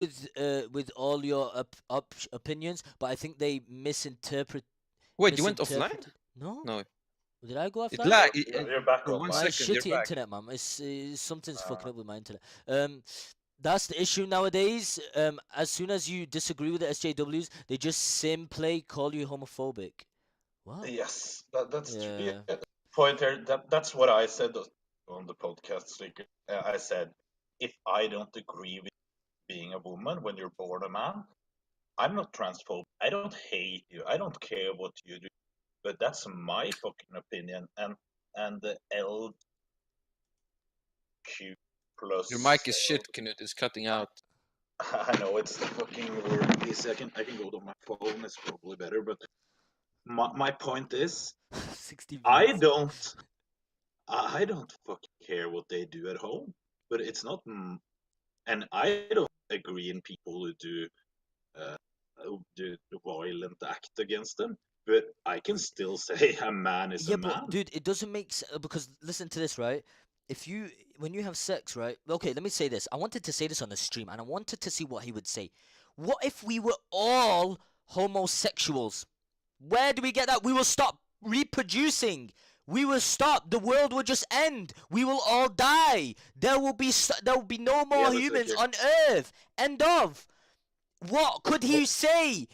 with all your opinions, but I think they Wait, you went offline? misinterpreted. No, No, did I go it offline? lag. You're back For one My online. second, you're shitty back. internet, man. Something's fucking up with my internet. That's the issue nowadays. As soon as you disagree with the SJWs, they just simply call you homophobic. What? Yes, that's true. Yeah. Yeah. Point here. That's what I said on the podcast. Like, I said, if I don't agree with being a woman when you're born a man, I'm not transphobic. I don't hate you. I don't care what you do. But that's my fucking opinion. And the LQ Your plus. mic is shit, Knut. It's cutting out. I know it's the fucking word. Please, I can go to my phone. It's probably better. But my point is, 60 I views. don't I don't fucking care what they do at home, but it's not, and I don't agree in people uh, who do violent act against them. But I can still say a man is a Yeah, but man. dude, it doesn't make sense because listen to this, right? If you when you have sex, right? Okay, let me say this. I wanted to say this on the stream, and I wanted to see what he would say. What if we were all homosexuals? Where do we get that? We will stop reproducing. We will stop. The world will just end. We will all die. There will be no Yeah, more but humans Sikker, on Earth. End of. What could he say?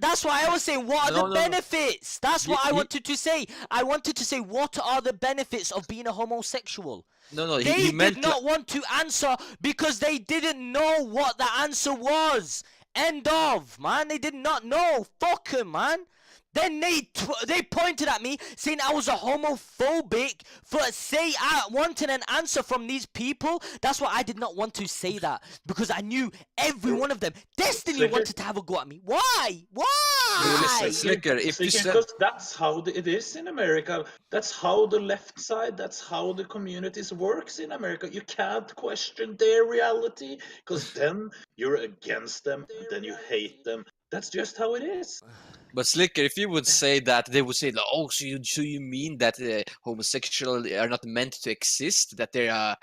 That's why I was saying, what are No, the no, no. benefits? That's what I He wanted to say. I wanted to say, what are the benefits of being a homosexual? no, no. He They did meant like. not want to answer because they didn't know what the answer was. End of, man. They did not know. Fuck 'em, man. Then they pointed at me saying I was a homophobic for wanting an answer from these people. That's why I did not want to say that because I knew every one of them. Destiny Sikker, wanted to have a go at me. Why? Listen, Why? Slicker. If you said because that's how it is in America. That's how the left side, that's how the communities works in America. You can't question their reality because then you're against them and then you hate them. That's just how it is. But Slicker, if you would say that, they would say, like, "Oh, so you mean that homosexual are not meant to exist? That they're a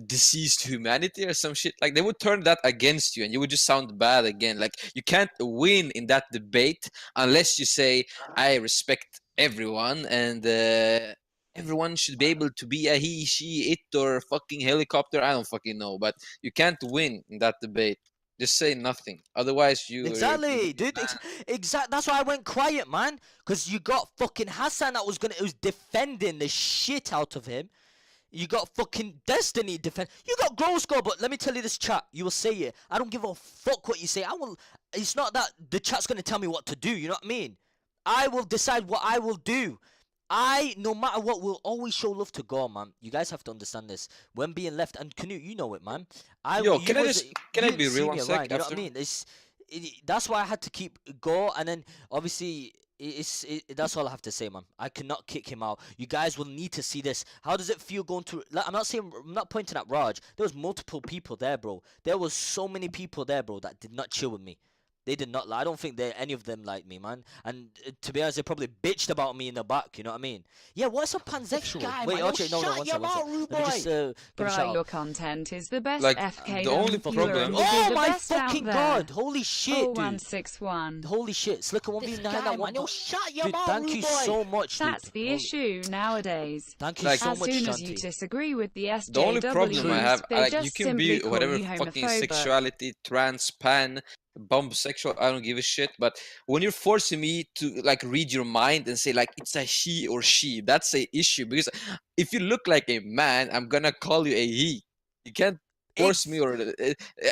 diseased humanity or some shit?" Like they would turn that against you, and you would just sound bad again. Like you can't win in that debate unless you say, "I respect everyone, and everyone should be able to be a he, she, it, or fucking helicopter." I don't fucking know, but you can't win in that debate. Just say nothing. Otherwise, you're Exactly, dude. That's why I went quiet, man. Cause you got fucking Hassan that was defending the shit out of him. You got fucking Destiny defend. You got Grow Score, but let me tell you this, chat. You will say it. I don't give a fuck what you say. I will. It's not that the chat's gonna tell me what to do. You know what I mean? I will decide what I will do. No matter what, will always show love to Gore, man. You guys have to understand this. When being left, and Knut, you know it, man. Yo, You was, can you I didn't be see real me one sec around. You know what I after? mean? That's why I had to keep Gore, and then obviously that's all I have to say, man. I cannot kick him out. You guys will need to see this. How does it feel going to? Like, I'm not pointing at Raj. There was multiple people there, bro. There was so many people there, bro, that did not chill with me. They did not. I don't think any of them liked me, man. And to be honest, they probably bitched about me in the back. You know what I mean? Yeah. What's a pansexual? Guy, Wait, man, actually, no, shut one your sec, one sec. mouth, rude Let me just boy. give a shout Bro, out. your content is the best Like, FK the only pure problem- and you'll be Oh the my best out fucking there. god! Holy shit, dude! 0161. Holy shit! Slicker This 1v9 guy, that one. man, shut your Dude, mouth, thank rude you boy. so much, dude. That's the issue nowadays. Thank you Like- so As much, soon as you Shanti. disagree with the The only problem I SJWs, have, they like, you just can simply be call whatever you fucking homophobic. sexuality, trans, pan, sexual, I don't give a shit. But when you're forcing me to like read your mind and say like it's a he or she, that's a issue. Because if you look like a man, I'm gonna call you a he. You can't force me, or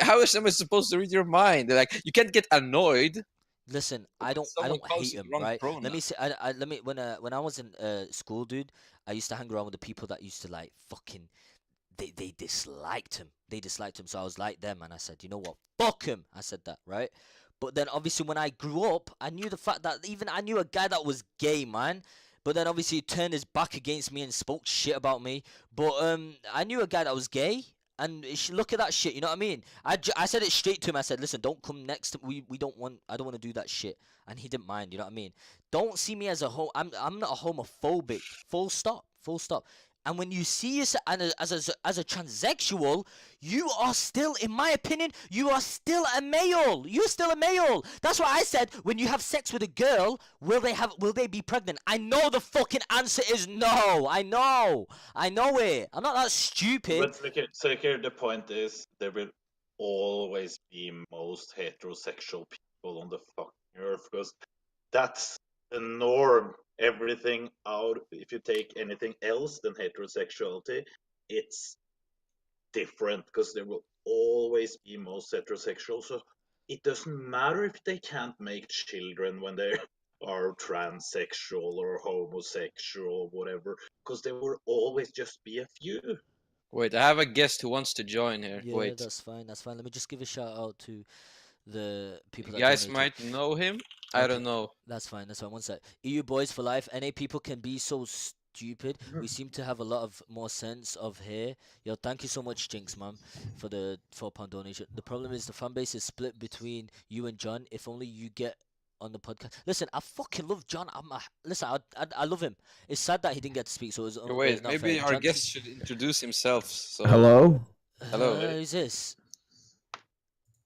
how is someone supposed to read your mind? Like you can't get annoyed. Listen, when I don't someone calls hate you the him, wrong right? pronoun. Let me say, let me when I was in school, dude, I used to hang around with the people that used to like fucking they disliked him. They disliked him, so I was like them, and I said, you know what, fuck him. I said that, right? But then obviously when I grew up, I knew the fact that even I knew a guy that was gay, man. But then obviously he turned his back against me and spoke shit about me. But I knew a guy that was gay. And look at that shit, you know what I mean? I said it straight to him. I said, listen, don't come next. We don't want. I don't want to do that shit. And he didn't mind. You know what I mean? Don't see me as a I'm not a homophobic. Full stop. Full stop. And when you see yourself as a transsexual, you are still, in my opinion, you are still a male. You're still a male. That's why I said, when you have sex with a girl, will they be pregnant? I know the fucking answer is no. I know it. I'm not that stupid. But so here the point is, there will always be most heterosexual people on the fucking earth, because that's the norm. Everything out, if you take anything else than heterosexuality, it's different, because there will always be most heterosexual. So it doesn't matter if they can't make children when they are transsexual or homosexual or whatever, because there will always just be a few. Wait, I have a guest who wants to join here. Yeah, Wait, that's fine. Let me just give a shout out to the people you that guys donated. might know him. I Okay. don't know. That's fine. One sec. EU boys for life. NA people can be so stupid. We seem to have a lot of more sense of here. Yo, thank you so much, Jinx, man, for the £4 donation. The problem is the fan base is split between you and John. If only you get on the podcast. Listen, I fucking love John. Listen, I love him. It's sad that he didn't get to speak. So it's Wait, not maybe fair. our John, guest should introduce himself. So Hello? Hello. Who's this?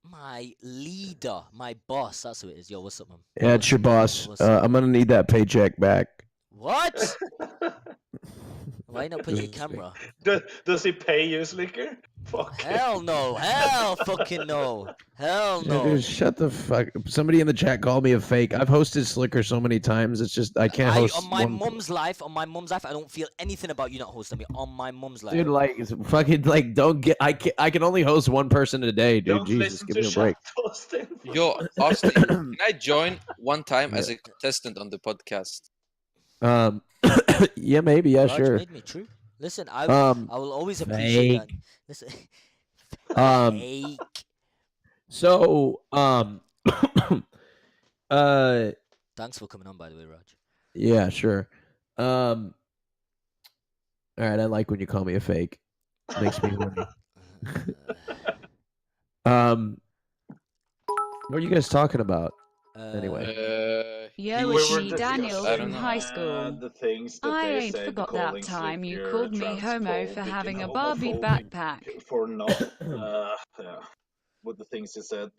My leader, my boss. That's who it is. Yo, what's up, man? Yeah, it's your boss. What's up? I'm gonna need that paycheck back. What? Why not put your camera? Does he pay you, Slicker? Fuck. Hell no. Hell fucking no. Hell no. Dude, shut the fuck. Somebody in the chat called me a fake. I've hosted Slicker so many times. It's just I can't host. On my one... mum's life, I don't feel anything about you not hosting me. On my mum's life. Dude, like it's fucking like don't get. I can only host one person a day, dude. Don't Jesus, listen give to me a break. Shaq Austin. Yo, Austin, can I join one time as a contestant on the podcast? Yeah, maybe. Yeah, Raj sure. made me true. Listen, I will always fake. appreciate that. Listen. Fake. So, Thanks for coming on, by the way, Raj. yeah, sure. All right, I like when you call me a fake. Makes me horny. What are you guys talking about? Anyway. Yoshi Daniel I from don't know. high school. The things that I they ain't said, forgot calling that time you Slicker called me homo for transphobic having a and Barbie homophobic backpack. for not, yeah, what the things he said.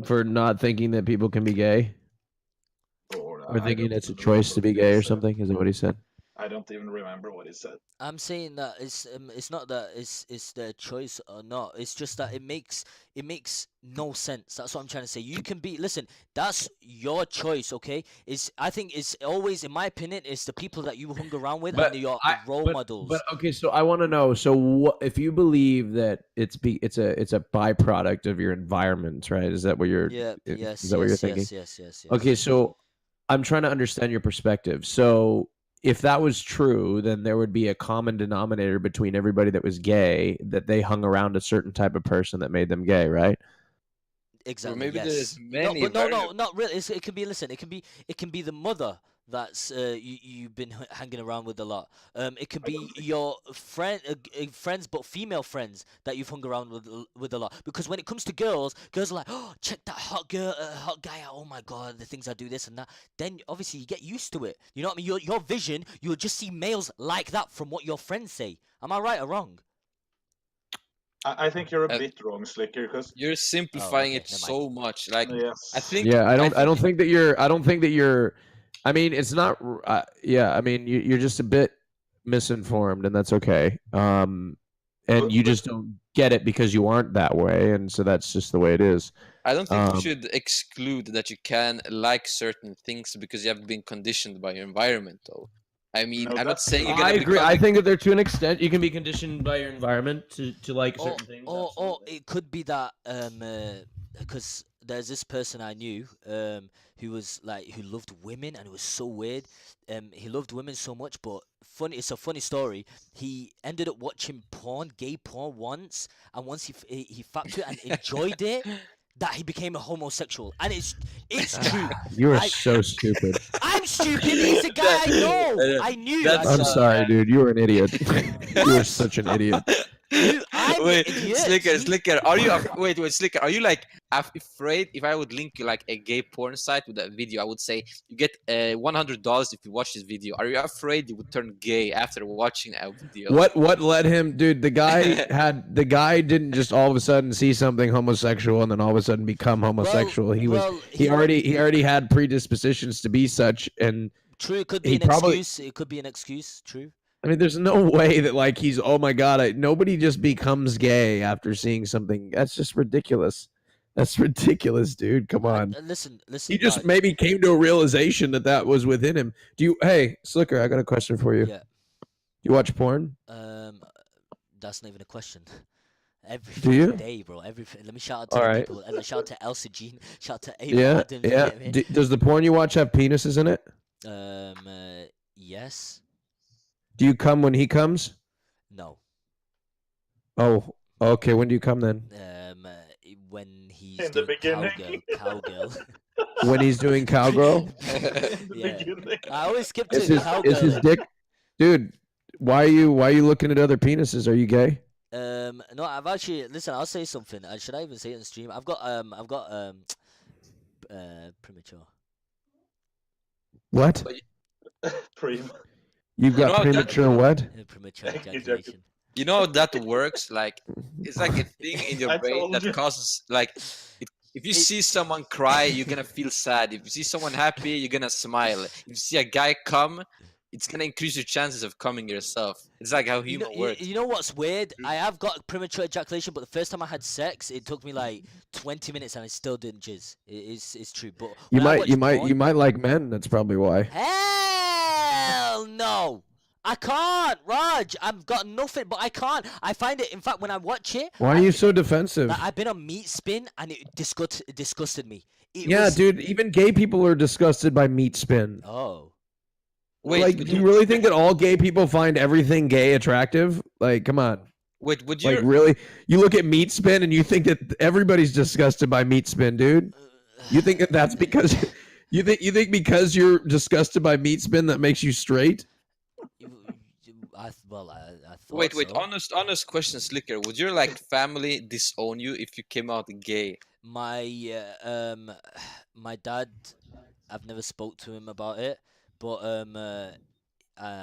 For not thinking that people can be gay? Or Or thinking it's a choice to be gay or something? Is that what he said? I don't even remember what he said. I'm saying that it's not that it's their choice or not. It's just that it makes no sense. That's what I'm trying to say. You can be listen. That's your choice, okay? I think it's always, in my opinion, it's the people that you hung around with and your role models. But okay, so I want to know. So what if you believe that it's a byproduct of your environment, right? Is that what you're? Yeah. Yes. Is that what you're thinking? Yes. Okay, so I'm trying to understand your perspective. So if that was true, then there would be a common denominator between everybody that was gay, that they hung around a certain type of person that made them gay, right? Exactly. Or maybe yes. there's many. No, not really. It can be. Listen, it can be the mother that's you've been hanging around with a lot. It could be your friends, but female friends that you've hung around with a lot. Because when it comes to girls are like, oh, check that hot guy out. Oh my god, the things I do, this and that. Then obviously you get used to it. You know what I mean? Your vision, you'll just see males like that from what your friends say. Am I right or wrong? I think you're a bit wrong, Slicker, because You're simplifying okay, it never so much. Like yes. I think. Yeah, I don't think that you're. I mean, it's not. Yeah, I mean, you're just a bit misinformed, and that's okay. And you just don't get it because you aren't that way, and so that's just the way it is. I don't think you should exclude that you can like certain things because you have been conditioned by your environment, though. I mean, No, I'm not that's- saying you're gonna I agree. become I think that there, to an extent, you can be conditioned by your environment to like certain things. Or absolutely. it could be that because there's this person I knew who was like who loved women, and it was so weird. He loved women so much, but it's a funny story. He ended up watching gay porn once, and once he fucked it and enjoyed it, that he became a homosexual, and it's true. You are so stupid. I'm stupid. He's a guy I know. I knew. That's- I'm sorry, dude. You are an idiot. You are such an idiot. I'm the Wait, idiot. Slicker, See? Slicker, are you wait, Slicker, are you like afraid if I would link you like a gay porn site with that video? I would say you get $100 if you watch this video. Are you afraid you would turn gay after watching a video? What led him, dude? The guy didn't just all of a sudden see something homosexual and then all of a sudden become homosexual. He already had predispositions to be such, and True, it could be he an probably. excuse. It could be an excuse. True. I mean, there's no way that like he's, oh my god, nobody just becomes gay after seeing something. That's just ridiculous. That's ridiculous, dude. Come on. Listen. He just Raj. maybe came to a realization that was within him. Hey, Slicker, I got a question for you. Yeah. You watch porn? That's not even a question. Every Do you? day, bro. Let me shout out to All the right. people. Shout out to Elsa Jean. Shout out to Ava Yeah, Adams. you yeah. get me? Does the porn you watch have penises in it? Yes. Do you come when he comes? No. Oh, okay. When do you come then? When he's In the doing beginning. cowgirl. When he's doing cowgirl? Yeah. Beginning. I always skip Is to his cowgirl. dick? Dude, why are you looking at other penises? Are you gay? No, I've actually listen. I'll say something. Should I even say it on stream? I've got premature. What? Prima. You've got know, that- premature what? Premature Exactly. ejaculation. You know that works like it's like a thing in your I brain told that you. causes like if you see someone cry, you're gonna feel sad. If you see someone happy, you're gonna smile. If you see a guy come, it's gonna increase your chances of coming yourself. It's like how You know, humor works. you know what's weird? I have got premature ejaculation, but the first time I had sex, it took me like 20 minutes and I still didn't jizz. It's true. But You when I might watch porn- might like men. That's probably why. Hell no. I can't, Raj. I've got nothing, but I can't. I find it. In fact, when I watch it, Why are you so defensive? like, I've been on meat spin and it disgusted me. It Yeah, was- dude. Even gay people are disgusted by meat spin. Oh. Wait, Like, do you really think that all gay people find everything gay attractive? Like, come on. wait, would you? Like, really? You look at meat spin and you think that everybody's disgusted by meat spin, dude? You think that that's because you think because you're disgusted by meat spin that makes you straight? I thought wait, so. honest question, Slicker. Would your like family disown you if you came out gay? My my dad, I've never spoke to him about it, but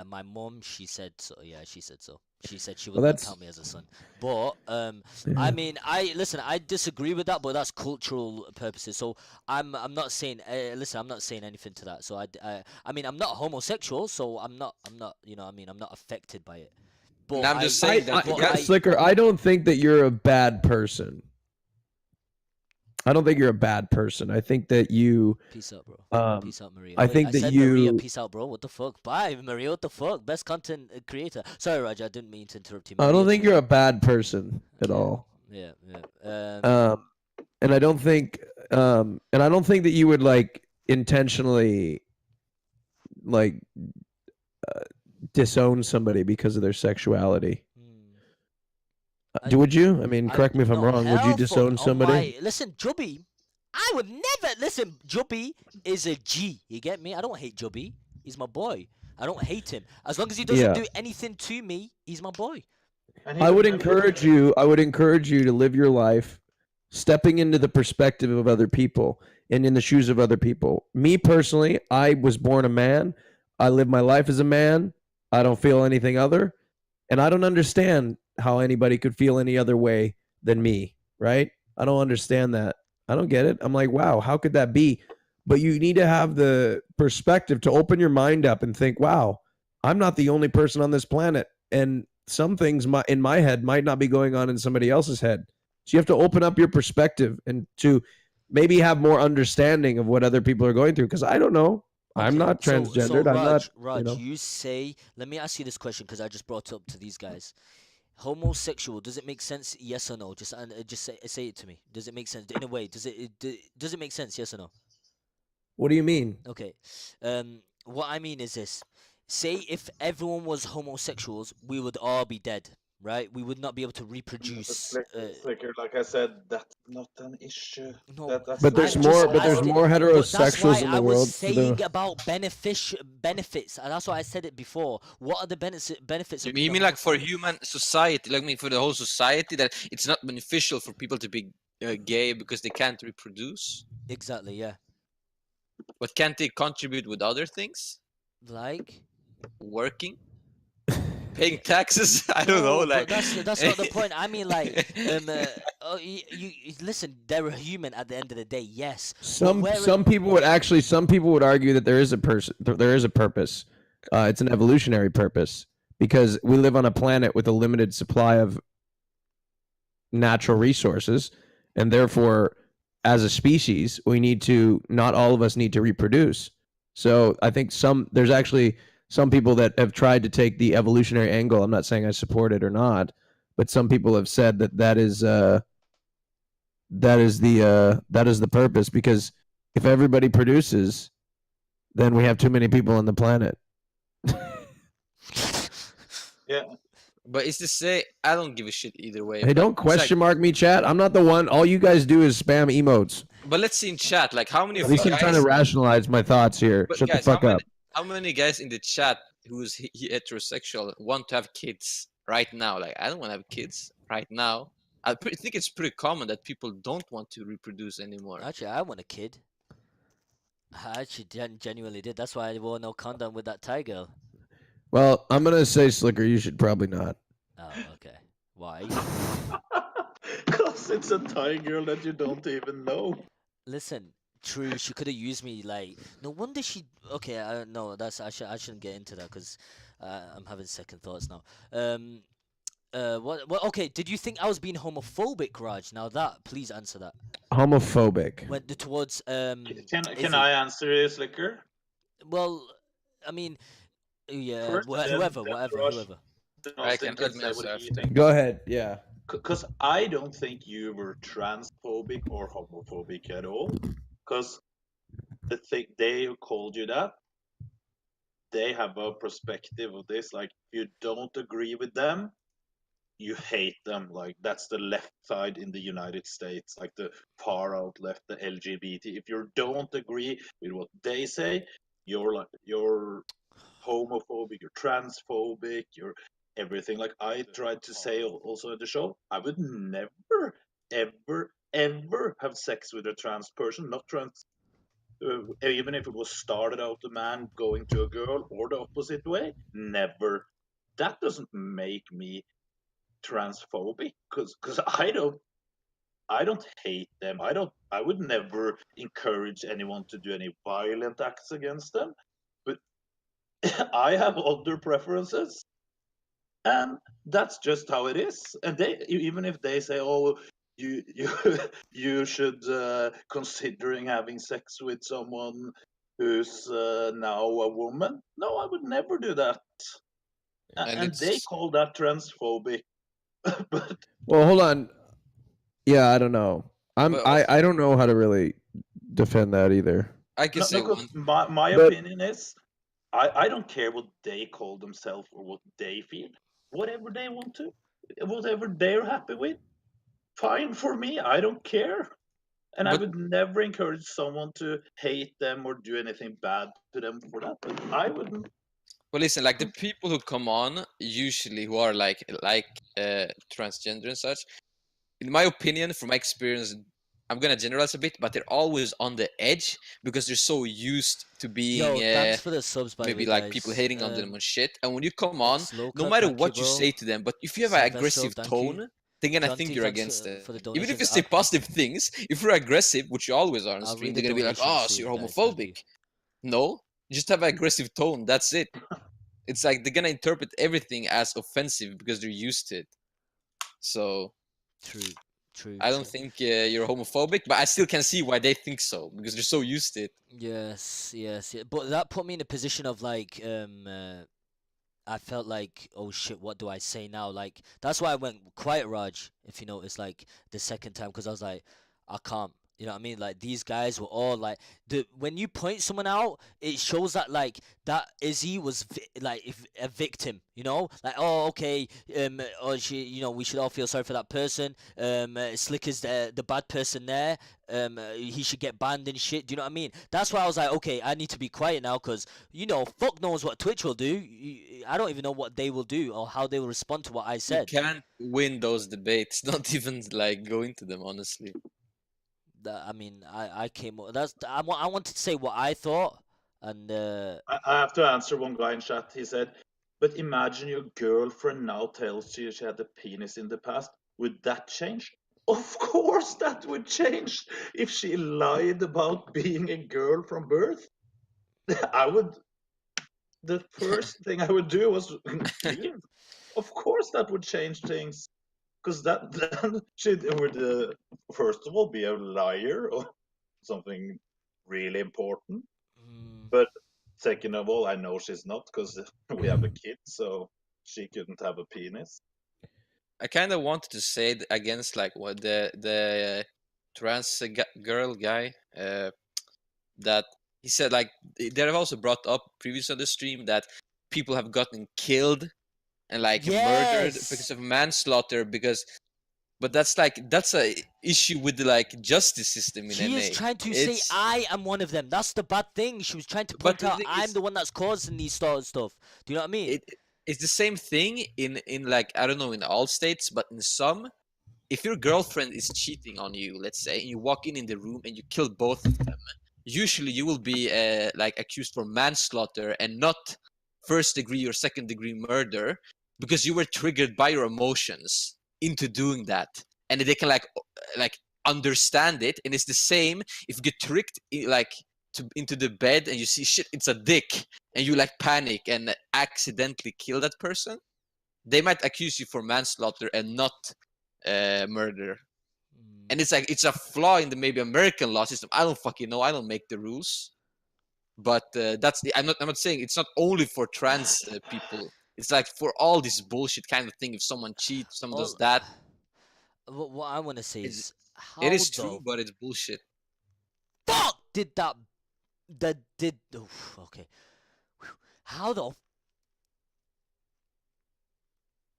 my mom, she said so. Yeah, she said so. She said she would Well, not that's- count me as a son. But I Yeah. mean, I disagree with that, but that's cultural purposes. So I'm not saying listen, I'm not saying anything to that. So I mean, I'm not homosexual, so I'm not you know what I mean, I'm not affected by it. But And I'm just saying that but yeah, Slicker, I don't think that you're a bad person. I don't think you're a bad person. I think that you peace out, bro. um Peace out, Maria. I Wait, think that said Maria, you- peace out, bro. What the fuck? Bye, Maria. What the fuck? Best content creator. Sorry, Raj. I didn't mean to interrupt you. I don't Maria. think you're a bad person at Yeah. all. Yeah. And I don't think that you would like intentionally like disown somebody because of their sexuality. Would you? I mean, correct me if I'm no, wrong. Would you hell disown fuck- somebody? Oh my, listen, Jubby. I would never listen. Jubby is a G. You get me? I don't hate Jubby. He's my boy. I don't hate him. As long as he doesn't Yeah. do anything to me, he's my boy. And he I would remembers- encourage you. I would encourage you to live your life stepping into the perspective of other people and in the shoes of other people. Me personally, I was born a man. I live my life as a man. I don't feel anything other, and I don't understand how anybody could feel any other way than me. Right? I don't understand that. I don't get it. I'm like, wow, how could that be? But you need to have the perspective to open your mind up and think, wow, I'm not the only person on this planet, and some things in my head might not be going on in somebody else's head. So you have to open up your perspective and to maybe have more understanding of what other people are going through. Because I don't know. I'm Okay, not transgendered. So, I'm not. Raj, know. you say. Let me ask you this question because I just brought it up to these guys. Homosexual, does it make sense? Yes or no? Just say it to me. Does it make sense in a way? Does it make sense? Yes or no? What do you mean? Okay. What I mean is this. Say if everyone was homosexuals, we would all be dead, right? We would not be able to reproduce. Slicker, like I said, that's not an issue. No, That's But not there's I'm an just more. But there's asking. more But that's why heterosexuals in I the was world. So saying about benefits, and that's why I said it before. What are the benefits You of being mean a like for homophobe? human society, like for the whole society, that it's not beneficial for people to be gay because they can't reproduce? Exactly, yeah. But can't they contribute with other things? Like. Working, paying taxes? I don't know. No, Like but that's not the point. I mean, like, listen. They're a human at the end of the day. Yes, but some people would argue that there is a purpose. It's an evolutionary purpose because we live on a planet with a limited supply of natural resources, and therefore, as a species, not all of us need to reproduce. So I think there's actually some people that have tried to take the evolutionary angle. I'm not saying I support it or not, but some people have said that is the purpose, because if everybody produces, then we have too many people on the planet. Yeah. but it's to say, I don't give a shit either way. Hey, but don't it's question mark me, chat. I'm not the one. All you guys do is spam emotes. But let's see in chat, like how many At of you least I'm trying to guys? rationalize my thoughts here. But Shut guys, the fuck up. how many guys in the chat who's heterosexual want to have kids right now? Like, I don't want to have kids right now. Think it's pretty common that people don't want to reproduce anymore. actually, I want a kid. I actually genuinely did. That's why I wore no condom with that Thai girl. Well, I'm gonna say, Slicker, you should probably not. Oh, okay. Why? Because it's a Thai girl that you don't even know. Listen, true. She could have used me. Like, no wonder she. Okay, no, I shouldn't get into that because I'm having second thoughts now. What? Okay. Did you think I was being homophobic, Raj? Now that, please answer that. Homophobic. Went towards Can Izzy. I answer this, Slicker? Well, I mean, yeah. First, Whoever, then whatever, Raj, whoever. then I Austin can let can me say answer what he after. thinks. Go ahead. Yeah. Because I don't think you were transphobic or homophobic at all. Because the thing they called you that, they have a perspective of this. Like, if you don't agree with them, you hate them. Like, that's the left side in the United States, like the far out left, the LGBT. If you don't agree with what they say, you're homophobic, you're transphobic, you're everything. Like I tried to say also at the show, I would never, ever, ever have sex with a trans person, not trans. Even if it was started out a man going to a girl or the opposite way, never. That doesn't make me transphobic because I don't hate them. I would never encourage anyone to do any violent acts against them. But I have other preferences, and that's just how it is. And even if they say, "Oh, you you should considering having sex with someone who's now a woman," no, I would never do that. And And they it's call that transphobic. But Well, hold on. Yeah, I don't know. But I don't know how to really defend that either. I can no, say because one. my But- opinion is, I don't care what they call themselves or what they feel. Whatever they want to, whatever they're happy with, fine for me. I don't care. And I But would never encourage someone to hate them or do anything bad to them for that. But I wouldn't. well, listen, like the people who come on usually who are like transgender and such, in my opinion, from my experience, I'm gonna generalize a bit, but they're always on the edge because they're so used to being Yo, thanks for the subs, by the maybe way, like guys. people hating on them and shit. And when you come on, Slow no cut, matter thank what you bro. say to them, but if you have an Silvestro, aggressive thank tone, you. they're gonna John think T, you're thanks against it. for the Even if you donations. say positive things, if you're aggressive, which you always are on I'll stream, read they're the gonna be like, donations "Oh, to so you you're guys, thank you. homophobic." No, you just have an aggressive tone. That's it. It's like they're gonna interpret everything as offensive because they're used to it. So True. I don't think you're homophobic, but I still can see why they think so because they're so used to it. Yes. But that put me in a position of like, I felt like, oh shit, what do I say now? Like, that's why I went quiet, Raj, if you notice, like, the second time, because I was like, I can't. You know what I mean? Like these guys were all like when you point someone out, it shows that like that Izzy was a victim. You know, like oh okay, or she, you know, we should all feel sorry for that person. Slicker's the bad person there. He should get banned and shit. Do you know what I mean? That's why I was like, okay, I need to be quiet now, cause you know, fuck knows what Twitch will do. I don't even know what they will do or how they will respond to what I You said. can't win those debates. Not even like go into them, honestly. I mean, I came. I wanted to say what I thought, and I have to answer one guy in chat. He said, "But imagine your girlfriend now tells you she had a penis in the past. Would that change?" Of course, that would change if she lied about being a girl from birth. I would. The first thing I would do was leave. Of course, that would change things. Because that then she would first of all be a liar or something really important. mm, But second of all, I know she's not because we have a kid, so she couldn't have a penis. I kind of wanted to say against like what the trans girl guy that he said like they have also brought up previously on the stream that people have gotten killed and like murdered because yes, of manslaughter but that's a issue with the like justice system in she is NA. trying to say It's I am one of them. That's the bad thing. She was trying to but point the out thing I'm is the one that's causing these sort of stuff. Do you know what I mean? it's the same thing in like I don't know in all states, but in some, if your girlfriend is cheating on you, let's say, and you walk in the room and you kill both of them, usually you will be like accused for manslaughter and not first degree or second degree murder because you were triggered by your emotions into doing that, and they can like understand it. And it's the same if you get tricked like into the bed and you see shit, it's a dick, and you like panic and accidentally kill that person. They might accuse you for manslaughter and not murder. And it's like it's a flaw in the maybe American law system. I don't fucking know. I don't make the rules. But that's the. I'm not saying it's not only for trans people. It's like for all this bullshit kind of thing. If someone cheats, someone does All, that. what I want to say It's, is it how is true, the but it's bullshit. fuck did that did oof, okay. How the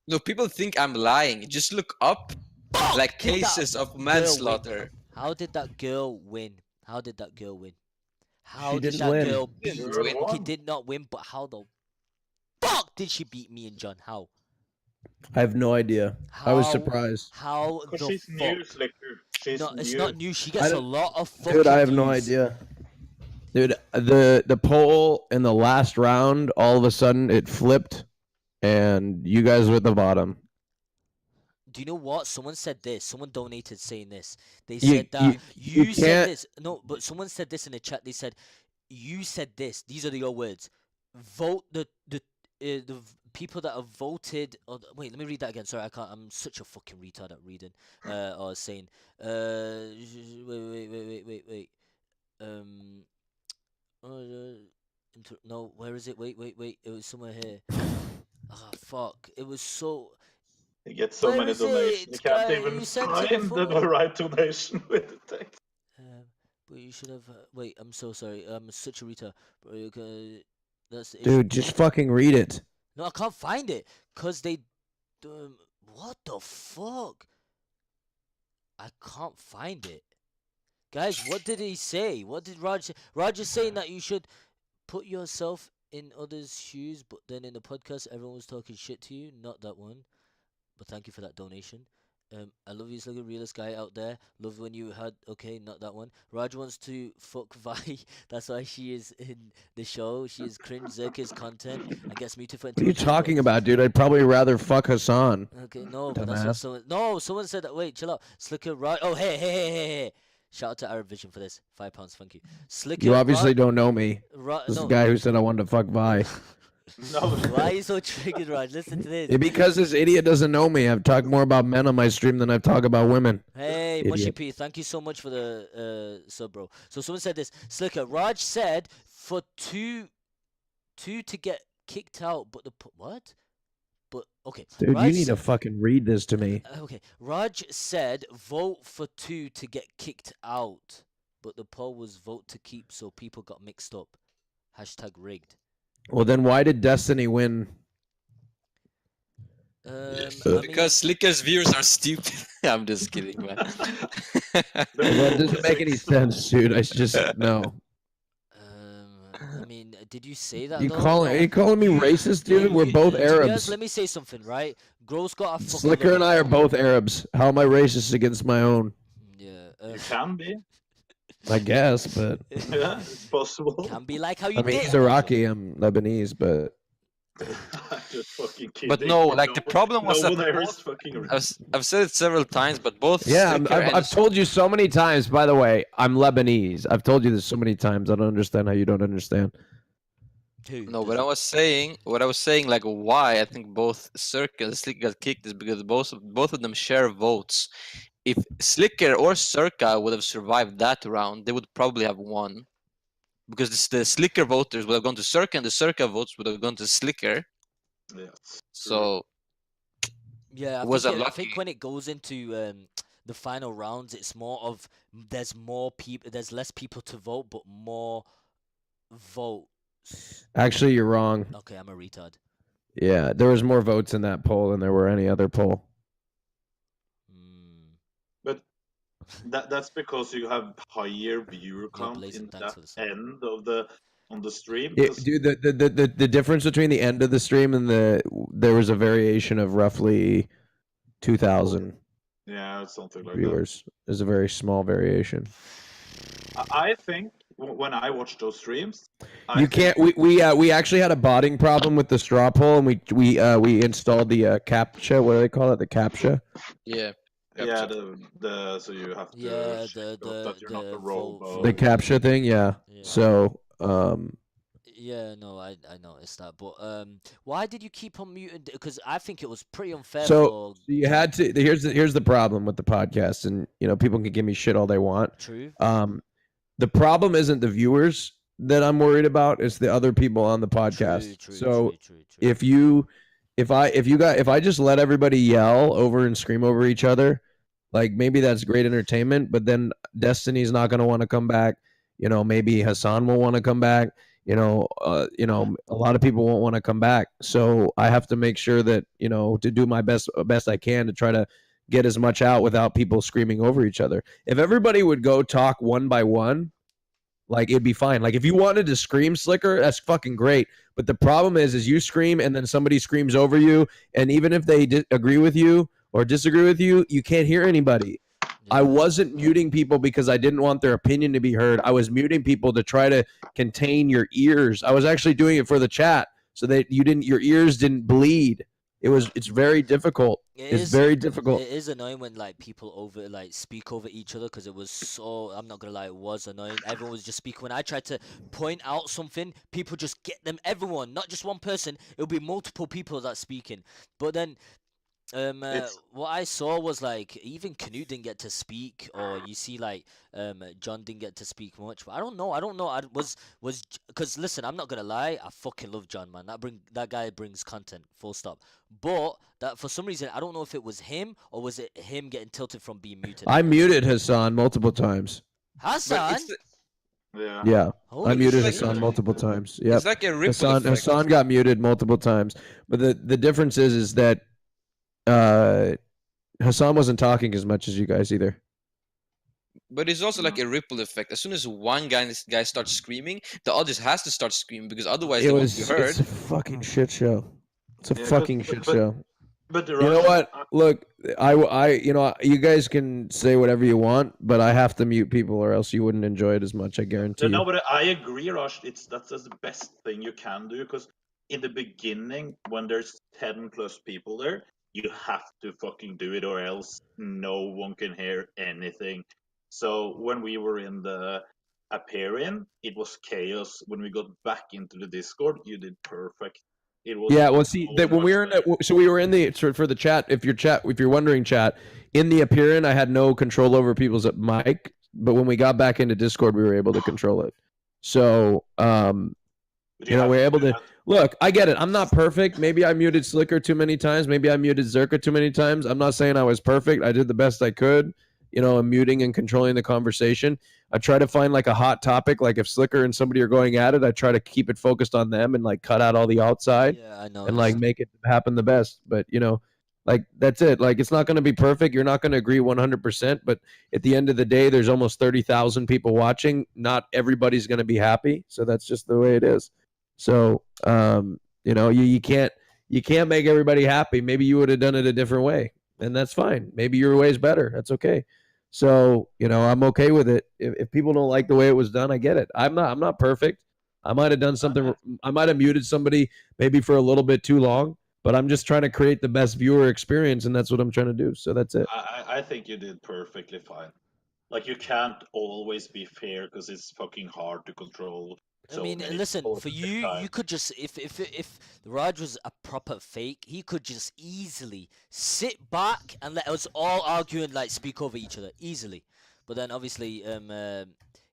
No, people think I'm lying. Just look up fuck like did that cases of girl win? manslaughter. How did that girl win? How did that girl win? How She did didn't that win. girl Didn't beat? win. Okay, did not win, but how the fuck did she beat me and John? How? I have no idea. How? I was surprised. How Because the she's fuck? new, Slicker. She's No, it's new. not new. She gets a don't- lot of fucking Dude, I have no views. idea. Dude, the poll in the last round, all of a sudden it flipped, and you guys were at the bottom. Do you know what? Someone said this. Someone donated saying this. They You- said that you you said can't- this. No, but someone said this in the chat. They said you said this. These are your words. Vote the people that have voted. Wait, let me read that again. Sorry, I can't. I'm such a fucking retard at reading. Or saying. Wait. No, where is it? Wait. It was somewhere here. Ah, fuck. It was so. You get so Where many is donations. it, You can't guy? even You sent it find the before. right donation with the text. But you should have. Wait, I'm so sorry. I'm such a retard. But that's the issue. Dude, just fucking read it. No, I can't find it. Cause they. What the fuck? I can't find it. Guys, what did he say? What did Rajj say? Rajj is saying that you should put yourself in others' shoes, but then in the podcast, everyone was talking shit to you. Not that one. But thank you for that donation. I love you, like a realist guy out there. Love when you had okay, not that one. Raj wants to fuck Vi. That's why she is in the show. She is cringe Zherka's content and gets muted for What are you intellectual talking quotes. about, dude? I'd probably rather fuck Hassan. Okay, no, but that's what Dumbass. someone. No, someone said that. Wait, chill out. Slicker Raj. Oh, hey. Shout out to Arab Vision for this. £5, thank you. Slicker. You obviously don't know me. This is no. the guy who said I wanted to fuck Vi. No. Why are you so triggered, Raj? Listen to this. Because this idiot doesn't know me. I've talked more about men on my stream than I've talked about women. Hey, Mushy Idiot. P, thank you so much for the sub, bro. So someone said this. Slicker, Raj said for two to get kicked out, but what? But okay, Dude, you Raj need to fucking read this to me. okay, Raj said vote for 2 to get kicked out, but the poll was vote to keep, so people got mixed up. Hashtag rigged. Well, then why did Destiny win? I Because mean, Slicker's viewers are stupid. I'm just kidding, man. That doesn't make any sense, dude. I just no. I mean, did you say that You though? are you calling me racist, dude? We're both To be honest, Arabs. let me say something, right? Gro's got a fucking Slicker and I are both Arabs. How am I racist against my own? Yeah, You can be. I guess, but Yeah, it's possible. can be like how you I mean, did. he's Iraqi. I'm Lebanese, but Just fucking kidding. But no, like the problem was no that one there is both- fucking. I've said it several times, but both yeah, Slicker and I've told you so many times. By the way, I'm Lebanese. I've told you this so many times. I don't understand how you don't understand. Who No, what doesn't? I was saying, like why I think both Zherka and Slicker got kicked is because both of them share votes. If Slicker or Zherka would have survived that round, they would probably have won. Because the Slicker voters would have gone to Zherka, and the Zherka votes would have gone to Slicker. Yes. So Yeah, It was I think unlucky. when it goes into the final rounds, it's more of there's more people, there's less people to vote, but more votes. Actually, you're wrong. Okay, I'm a retard. Yeah, there was more votes in that poll than there were any other poll. Mm. But that's because you have higher viewer count Blazing, in thanks that for the sub. end of the on the stream. Yeah, 'cause- dude, the difference between the end of the stream and there was a variation of roughly 2,000 yeah, it's something like that. viewers. There's a very small variation. I think when I watch those streams, You can't. We actually had a botting problem with the straw poll, and we installed the CAPTCHA. What do they call it? The CAPTCHA. yeah. Yeah, the so you have to Yeah, check out that you're not the a vote- robo. The CAPTCHA thing, yeah. Yeah. So, Yeah, no, I noticed that, but why did you keep on muting? Because I think it was pretty unfair so for you had to. Here's the problem with the podcast, and people can give me shit all they want. True. The problem isn't the viewers that I'm worried about; it's the other people on the podcast. True. If I just let everybody yell over and scream over each other, like maybe that's great entertainment, but then Destiny's not going to want to come back. Maybe Hassan will want to come back. A lot of people won't want to come back. So I have to make sure that, to do my best I can to try to get as much out without people screaming over each other. If everybody would go talk one by one, like it'd be fine. Like if you wanted to scream Slicker, that's fucking great. But the problem is you scream and then somebody screams over you, and even if they agree with you or disagree with you, you can't hear anybody. I wasn't muting people because I didn't want their opinion to be heard. I was muting people to try to contain your ears. I was actually doing it for the chat so that your ears didn't bleed. It's very difficult. It's very difficult. It is annoying when people speak over each other, because it was so, I'm not gonna lie, it was annoying. Everyone was just speaking. When I tried to point out something, people just get them. Everyone, not just one person. It'll be multiple people that's speaking. But then what I saw was even Knut didn't get to speak, or you see Jon didn't get to speak much. But I don't know. I was because listen, I'm not gonna lie, I fucking love Jon, man. That guy brings content, full stop. But that for some reason I don't know if it was him or was it him getting tilted from being muted. I muted Hassan multiple times. Hassan. Yeah. Yeah, Holy I muted shit. Hassan multiple times. Yep. It's like a ripple effect. Hassan got muted multiple times. But the difference is that Hassan wasn't talking as much as you guys either. But it's also like a ripple effect. As soon as one guy starts screaming, the others has to start screaming, because otherwise they won't be heard. It's a fucking shit show. It's a Yeah, fucking shit show. But the You know Russian- what? Look, you guys can say whatever you want, but I have to mute people or else you wouldn't enjoy it as much. I guarantee No, you. but I agree, Raj. That's the best thing you can do, because in the beginning, when there's 10 plus people there, you have to fucking do it, or else no one can hear anything. So when we were in the appearing, it was chaos. When we got back into the Discord, you did perfect. It was Yeah, well, see so that when we much were in better. so we were in the for the chat. If you're wondering, chat in the appearance, I had no control over people's mic, but when we got back into Discord, we were able to control it. So, But you have we're to able do to. that. look, I get it. I'm not perfect. Maybe I muted Slicker too many times. Maybe I muted Zherka too many times. I'm not saying I was perfect. I did the best I could. I'm muting and controlling the conversation. I try to find like a hot topic. Like if Slicker and somebody are going at it, I try to keep it focused on them and like cut out all the outside Yeah, I know. and like make it happen the best. But like that's it. Like it's not going to be perfect. You're not going to agree 100%. But at the end of the day, there's almost 30,000 people watching. Not everybody's going to be happy. So that's just the way it is. So you can't make everybody happy. Maybe you would have done it a different way, and that's fine. Maybe your way is better. That's okay. So I'm okay with it. If people don't like the way it was done, I get it. I'm not perfect. I might have done something. I might have muted somebody maybe for a little bit too long, but I'm just trying to create the best viewer experience, and that's what I'm trying to do. So that's it. I think you did perfectly fine. Like you can't always be fair because it's fucking hard to control. I mean, listen, for you could just if Rajj was a proper fake, he could just easily sit back and let us all argue and like speak over each other easily. But then obviously,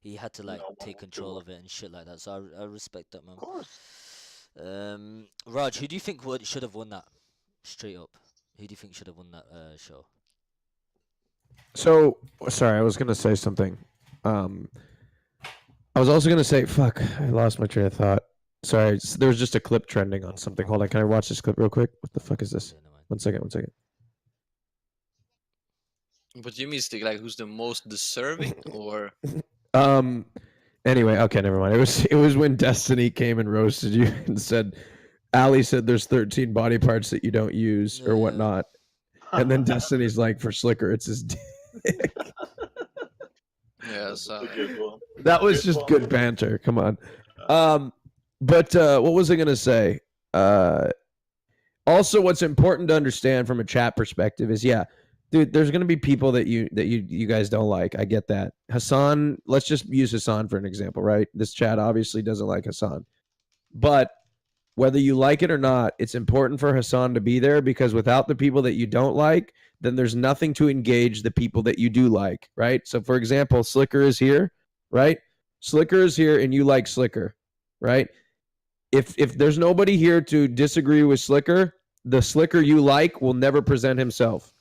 he had to like take control of it and shit like that. So I respect that, man. Of course. Rajj, who do you think should have won that? Straight up, who do you think should have won that show? So sorry, I was gonna say something. I was also gonna say, fuck, I lost my train of thought. Sorry, there was just a clip trending on something. Hold on, can I watch this clip real quick? What the fuck is this? Yeah, never mind. 1 second, 1 second. But you mean like who's the most deserving, or Anyway, okay, never mind. It was when Destiny came and roasted you and said, Ali said there's 13 body parts that you don't use or Yeah. whatnot, and then Destiny's like, for Slicker, it's his dick. yeah? That's So a good one. That was Good just one. good banter. Come on. But what was I gonna say? Also, what's important to understand from a chat perspective is, yeah, dude, there's gonna be people that you guys don't like. I get that. Hassan, let's just use Hassan for an example, right? This chat obviously doesn't like Hassan, but whether you like it or not, it's important for Hassan to be there, because without the people that you don't like, then there's nothing to engage the people that you do like, right? So, for example, Slicker is here, right? Slicker is here and you like Slicker, right? If there's nobody here to disagree with Slicker, the Slicker you like will never present himself.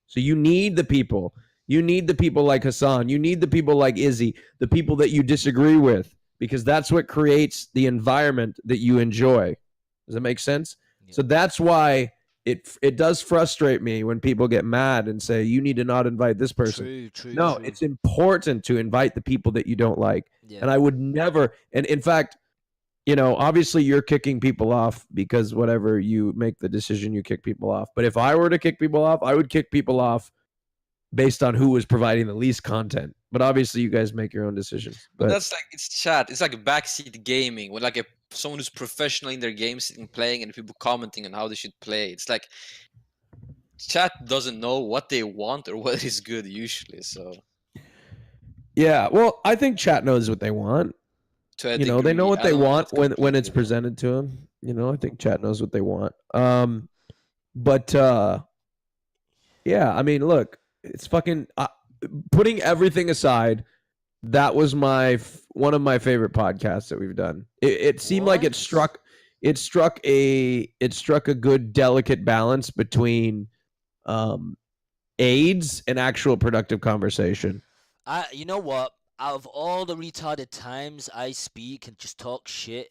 So you need the people. You need the people like Hassan. You need the people like Izzy, the people that you disagree with, because that's what creates the environment that you enjoy. Does that make sense? Yeah. So that's why it does frustrate me when people get mad and say, you need to not invite this person. True. No, it's important to invite the people that you don't like. Yeah. And I would never, and in fact, obviously you're kicking people off because whatever, you make the decision, you kick people off. But if I were to kick people off, I would kick people off based on who was providing the least content. But obviously you guys make your own decisions. But But that's like, it's chat. It's like backseat gaming, when like someone who's professional in their game sitting playing and people commenting on how they should play. It's like chat doesn't know what they want or what is good usually. So yeah, well, I think chat knows what they want. to a They know degree, what I they don't know want if when it's completely. presented to them. I think chat knows what they want. But yeah, I mean, look, it's fucking putting everything aside. That was one of my favorite podcasts that we've done. It seemed like it What? struck a good delicate balance between aids and actual productive conversation. You know what? Out of all the retarded times I speak and just talk shit,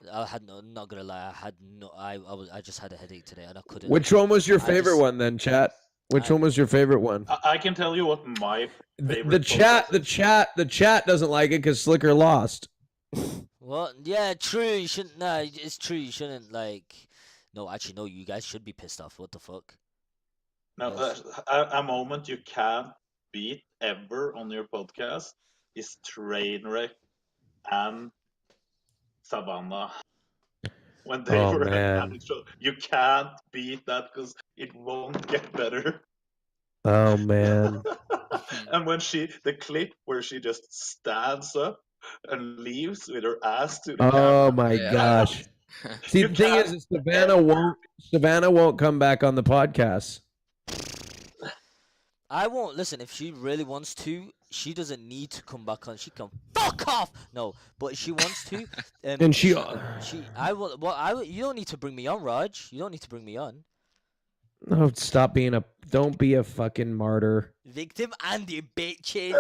not gonna lie, I just had a headache today and I couldn't. Which one was your I favorite just- one then, chat? Which I- one was your favorite one? I can tell you what my favorite The chat doesn't like it because Slicker lost. Well, yeah, true. You shouldn't. Nah, it's true. You shouldn't like. No, actually, no. You guys should be pissed off. What the fuck? Now, Yes. a moment you can't beat ever on your podcast is Trainwreck and Savannah. When they Oh, were man. having show, you can't beat that because it won't get better. Oh man. And when the clip where she just stands up and leaves with her ass to the Oh camera. my Yeah. gosh. See, You the thing can't is Savannah won't come back on the podcast. I won't listen if she really wants to. she doesn't need to come back on. She can fuck off. No, but she wants to. And she I will. Well, I will. You don't need to bring me on, Raj. You don't need to bring me on. no, stop being a don't be a fucking martyr. Victim and the bitches.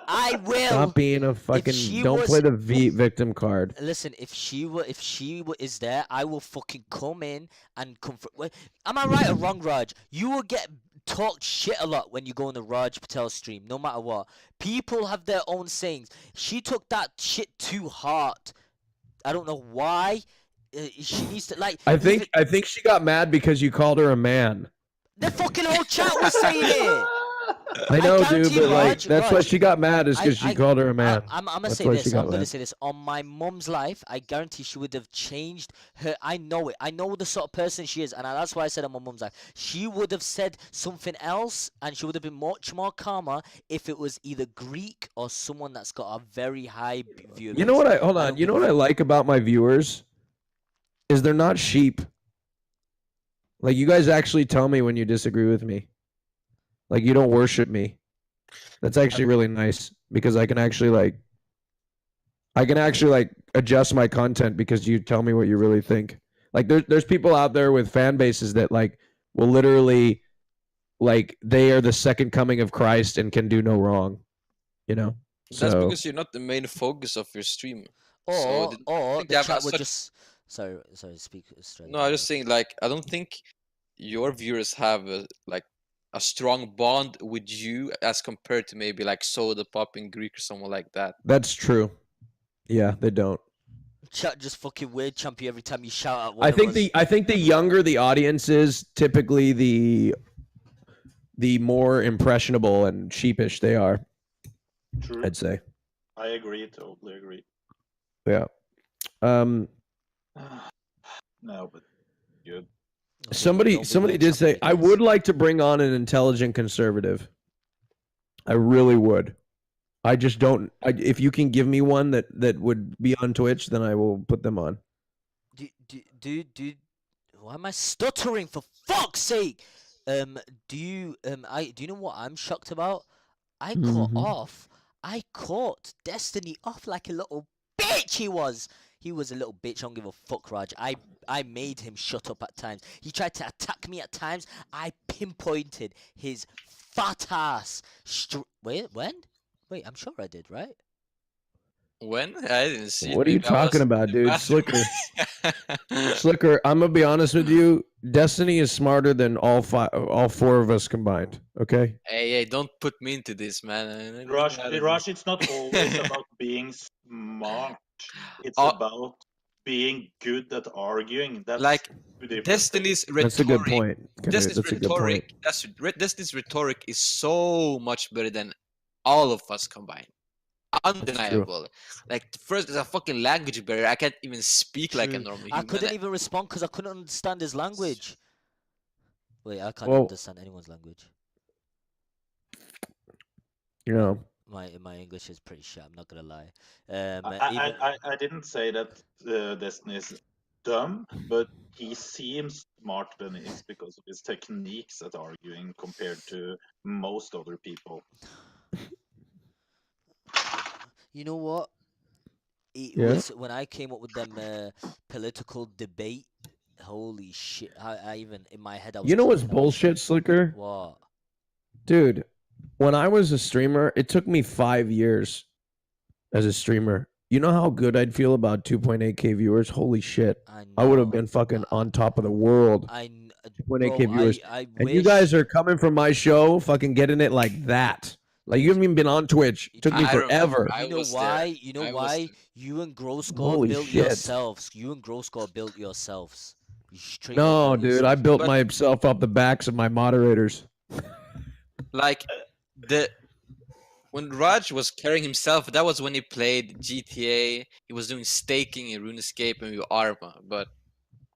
I will. Stop being a fucking she don't was- play the victim card. Listen, if she is there, I will fucking come in and comfort. Am I right or wrong, Raj? You will get talked shit a lot when you go on the Raj Patel stream, no matter what. People have their own sayings. She took that shit too hard. I don't know why. She needs to like. I think she got mad because you called her a man. The fucking whole chat was saying it. I know, guarantee dude, but like Raj, that's why Raj, she got mad is because she called her a man. I'm gonna That's say why this. she got I'm gonna mad. say this. On my mum's life, I guarantee she would have changed her. I know it. I know the sort of person she is, and that's why I said on my mum's life. She would have said something else, and she would have been much more calmer if it was either Greek or someone that's got a very high view. You know what hold on. don't You know what I believe- like about my viewers is they're not sheep. Like you guys actually tell me when you disagree with me. Like you don't worship me. That's actually really nice because I can actually like adjust my content because you tell me what you really think. Like there's people out there with fan bases that like will literally like they are the second coming of Christ and can do no wrong. You know? That's So because you're not the main focus of your stream. Or I think the they have chat would such- just. Sorry. Speak straight. No, I'm just saying, like, I don't think your viewers have a strong bond with you as compared to maybe like Soda Pop in Greek or someone like that. that's true. Yeah, they don't. Chat just fucking weird champion every time you shout out. What I it think was. I think the younger the audience is, typically the more impressionable and sheepish they are, True. I'd say. I agree. Totally agree. Yeah. No, but good. Okay, Somebody don't be weird did say champion, I guys. would like to bring on an intelligent conservative. I really would. I just don't. If you can give me one that would be on Twitch, then I will put them on. Dude, why am I stuttering? For fuck's sake! Do you know what I'm shocked about? I caught Destiny off like a little bitch. He was a little bitch. I don't give a fuck, Raj. I made him shut up at times. He tried to attack me at times. I pinpointed his fat ass. Wait, when? Wait, I'm sure I did, right? When? I didn't see it. What are you Maybe I was talking about, in the dude? bathroom. Slicker, I'm gonna be honest with you. Destiny is smarter than all four of us combined. Okay. Hey, don't put me into this, man. Rush, it's not always about being smart. It's Oh. about being good at arguing. That's Like, two different Destiny's rhetoric. That's a good point. Destiny's That's a good point. rhetoric. Destiny's rhetoric is so much better than all of us combined. Undeniable. Like first, there's a fucking language barrier. I can't even speak like a True. normal I human. couldn't even respond because I couldn't understand his language. Wait, I can't Well- understand anyone's language. You know. My English is pretty shit. I'm not gonna lie. Even I didn't say that Destiny is dumb, but he seems smarter than he is because of his techniques at arguing compared to most other people. you know what? It Yeah? was when I came up with them political debate. Holy shit! I even in my head I was. You know what's thinking, I was bullshit, like, Slicker? What? Dude, when I was a streamer, it took me 5 years as a streamer. You know how good I'd feel about 2.8K viewers? Holy shit. I would have know. been fucking on top of the world. 2.8K Bro, viewers. I And wish, you guys are coming from my show, fucking getting it like that. Like you haven't even been on Twitch. It took me I remember. forever. I You know was there. why? You know I was why? there. You and Groscore Holy built shit. yourselves. You and Groscore built yourselves. You straight up No, built dude, yourselves. I built But- myself up the backs of my moderators. Like when Raj was carrying himself, that was when he played GTA. He was doing staking in RuneScape and with Arma. But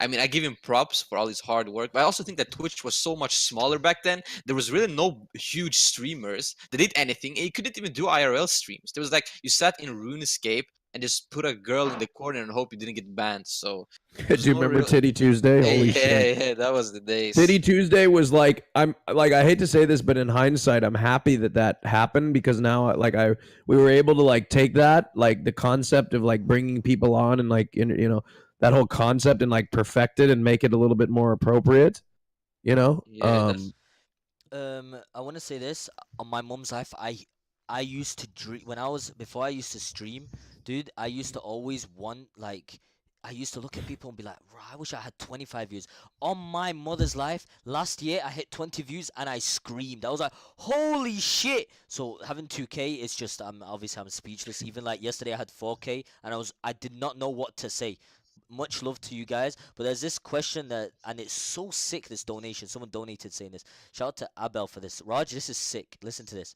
I mean, I give him props for all his hard work. But I also think that Twitch was so much smaller back then. There was really no huge streamers that did anything. And you couldn't even do IRL streams. There was like you sat in RuneScape and just put a girl in the corner and hope you didn't get banned. So Do you remember Titty Tuesday? Holy shit. yeah, that was the days. Titty Tuesday was like, I'm like, I hate to say this, but in hindsight, I'm happy that happened, because now we were able to like take that, like the concept of like bringing people on and like, that whole concept, and like perfect it and make it a little bit more appropriate, Yeah, that's- I want to say this on my mum's life. I used to dream before I used to stream, dude. I used to always want like. I used to look at people and be like, "Rah, I wish I had 25 views." On my mother's life, last year I hit 20 views and I screamed. I was like, "Holy shit!" So having 2K is just, I'm speechless. Even like yesterday I had 4K and I did not know what to say. Much love to you guys, but there's this question and it's so sick. This donation, someone donated saying this. Shout out to Abel for this. Raj, this is sick. Listen to this.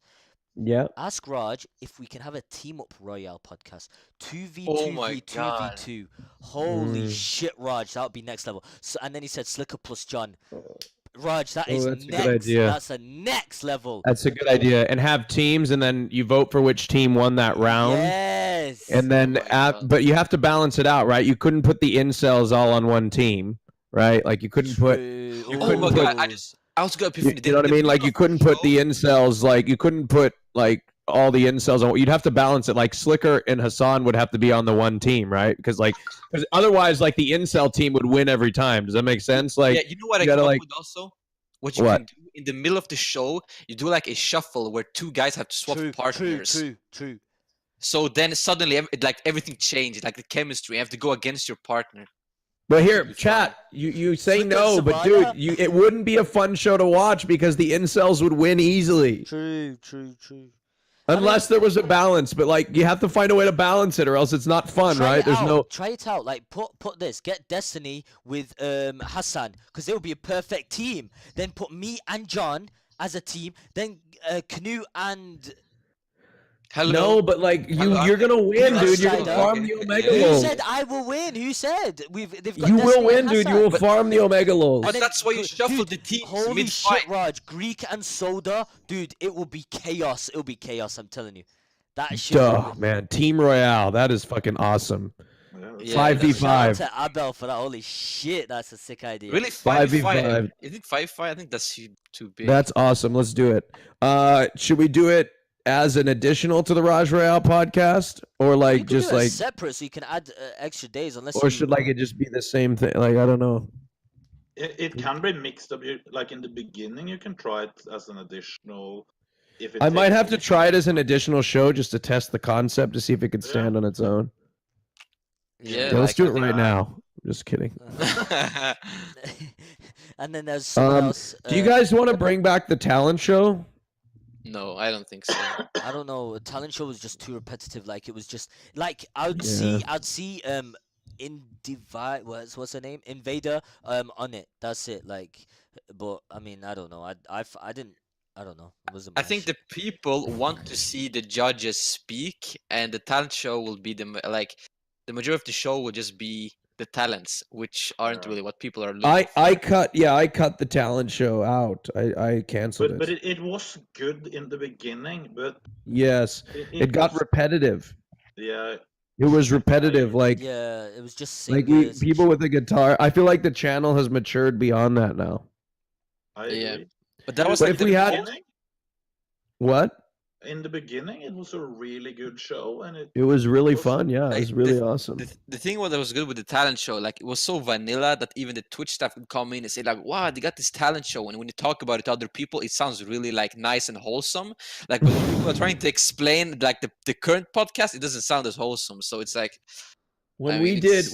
Yeah. Ask Raj if we can have a team up royale podcast. 2v2 Oh my v2 God. v2. Holy shit, Raj, that would be next level. So, and then he said Slicker plus John. Raj, that is that's a good next. idea. That's a next level. That's a good idea. And have teams, and then you vote for which team won that round. Yes. And then, Oh my God. but you have to balance it out, right? You couldn't put the incels all on one team, right? Like you couldn't put, True. you Oh couldn't my put- God! I was going to you know what I mean? Like you couldn't put the incels, like you couldn't put like all the incels on. You'd have to balance it. Like Slicker and Hassan would have to be on the one team, right? Because otherwise, like the incel team would win every time. Does that make sense? Like, yeah, you know what I you gotta, came up like- with also? What you What? can do in the middle of the show, you do like a shuffle where two guys have to swap partners. True. So then suddenly, everything changes, like the chemistry. You have to go against your partner. But here, be chat, you say Slicker no, but dude, Savannah? it wouldn't be a fun show to watch because the incels would win easily. True. Unless there was a balance, but like you have to find a way to balance it, or else it's not fun, Try right? it There's out. no. Try it out. Like put this. Get Destiny with Hassan, because they would be a perfect team. Then put me and John as a team. Then Knut and. Hello. No, but like Hello. you're gonna win, Let's dude. You're try gonna that. farm the Okay. Omega Yeah. Who Lol. said I will win? Who said they've got You Destiny will and win, dude. You Hassan? will farm the Omega Lol. But then that's why you shuffle dude, the teams Holy mid-fight. shit, Raj! Greek and Soda, dude. It will be chaos. It'll be chaos. I'm telling you. That shit. Duh, man. Team Royale. That is fucking awesome. Yeah, 5v5. Shout out to Abel for that. Holy shit, that's a sick idea. Really, 5v5. You think 5v5? I think that's too big. That's awesome. Let's do it. Should we do it as an additional to the Raj Royale podcast, or You like could just do it like, separate, so you can add extra days, unless or should like it just be the same thing? Like I don't know. It can be mixed up. Like in the beginning, you can try it as an additional. If it I might takes have to you- try it as an additional show just to test the concept to see if it could stand on its own. Yeah, Yeah, let's like, do I it think- right now. Just kidding. And then there's someone else. Do you guys want to bring back the talent show? No, I don't think so. I don't know. Talent show was just too repetitive. Like it was just like I'd Yeah. see what's her name? Invader on it. That's it. Like, but I mean, I don't know. I didn't. I don't know. It wasn't. I my think the shit. people want to see the judges speak, and the talent show will be the majority of the show will just be the talents, which aren't Yeah. really what people are looking for. I cut the talent show out. I canceled But it. it was good in the beginning, but Yes, it got was- repetitive. yeah. It was repetitive. Like Yeah, it was just like singers and people shit. with a guitar. I feel like the channel has matured beyond that now. I Yeah. agree. But that was But like if the we had- beginning, What? in the beginning, it was a really good show, and It was really was- fun. Yeah, it like, was really awesome. the thing that was good with the talent show, like it was so vanilla that even the Twitch staff would come in and say like, "Wow, they got this talent show," and when you talk about it to other people, it sounds really like nice and wholesome. Like when people are trying to explain like the current podcast, it doesn't sound as wholesome. So it's like When I we mean, did it's-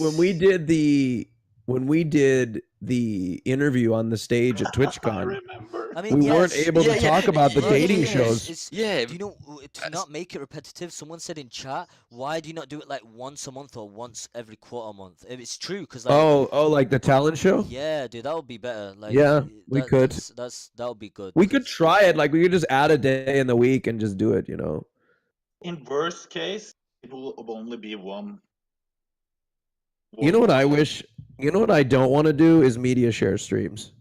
the interview on the stage at I TwitchCon, remember. I mean, we weren't yes, able to yeah, talk about the yeah, dating yeah, shows. it's- yeah, Do you know, to not make it repetitive, someone said in chat, why do you not do it like once a month or once every quarter month? It's true, because like, Oh, like the talent show? yeah, dude, that would be better. Like, Yeah, we could. That would be good. We could 'cause- try it. Like we could just add a day in the week and just do it. You know. In worst case, it will only be one. You know what I wish? You know what I don't want to do is media share streams.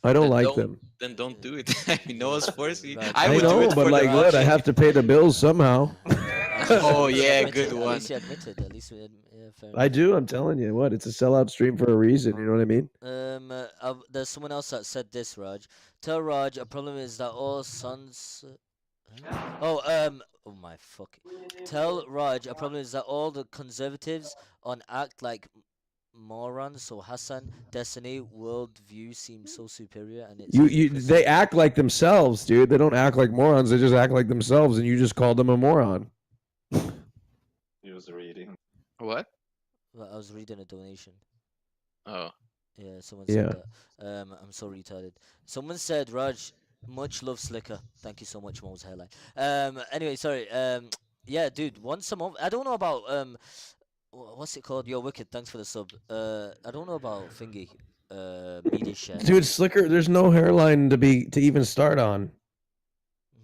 I don't Then like don't- them. then don't do it. I mean, no one's forcing you. Right. I I would do know, it but for like, the what? I watch. have to pay the bills somehow. Oh, At least he yeah, admitted, good At one. least he admitted. At least yeah, fair I enough. do. I'm telling you, what? It's a sellout stream for a reason. You know what I mean? There's someone else that said this, Raj. Tell Raj a problem is that all sons. Oh my fuck. Tell Raj a problem is that all the conservatives on act like morons. So Hassan, Destiny, worldview seems so superior, and it's They act like themselves, dude. They don't act like morons. They just act like themselves, and you just called them a moron. He was reading. What? Well, I was reading a donation. Oh. Yeah, someone Yeah. said that. I'm so retarded. Someone said, Raj, much love, Slicker. Thank you so much, Mo's hairline. Anyway, sorry. Yeah, dude, once a month. I don't know about what's it called? Yo, Wicked. Thanks for the sub. I don't know about Thingy. Media share. Dude, Slicker, there's no hairline to even start on.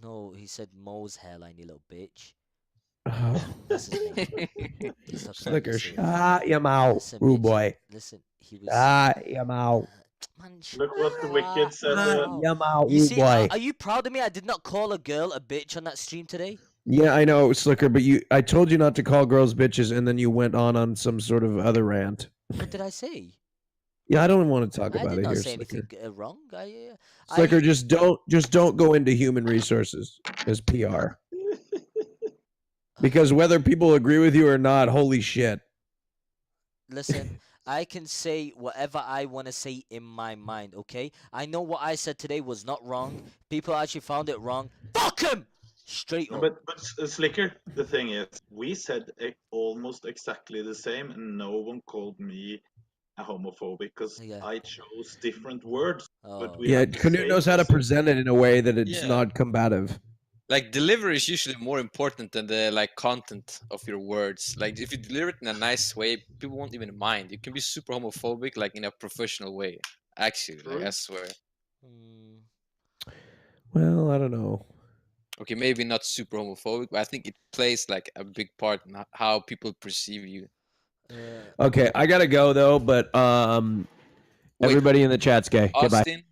No, he said Mo's hairline, you little bitch. Oh, That's his name. He's talking about Slicker, this here. shut your mouth, Listen, rude bitch. boy. Listen, he was. Shut your mouth. Man, Look what the Wicked said. Shut your mouth, You rude see, boy. are you proud of me? I did not call a girl a bitch on that stream today. Yeah, I know, Slicker, but I told you not to call girls bitches, and then you went on some sort of other rant. What did I say? Yeah, I don't want to talk I about did it not here, say Slicker. anything wrong. Slicker, just don't go into human resources as PR. Because whether people agree with you or not, holy shit. Listen, I can say whatever I want to say in my mind, okay? I know what I said today was not wrong. People actually found it wrong. Fuck him! Straight No, up. but Slicker, the thing is, we said almost exactly the same, and no one called me a homophobic because Yeah. I chose different words. But Oh. we Yeah, had the Knut same knows how to message. present it in a way that it's Yeah. not combative. Like, delivery is usually more important than the content of your words. Like, if you deliver it in a nice way, people won't even mind. You can be super homophobic, like, in a professional way. Actually, like, I swear. Mm, Well, I don't know. Okay, maybe not super homophobic, but I think it plays like a big part in how people perceive you. Okay, I gotta go though, but Wait. everybody in the chat's gay. Goodbye. Austin?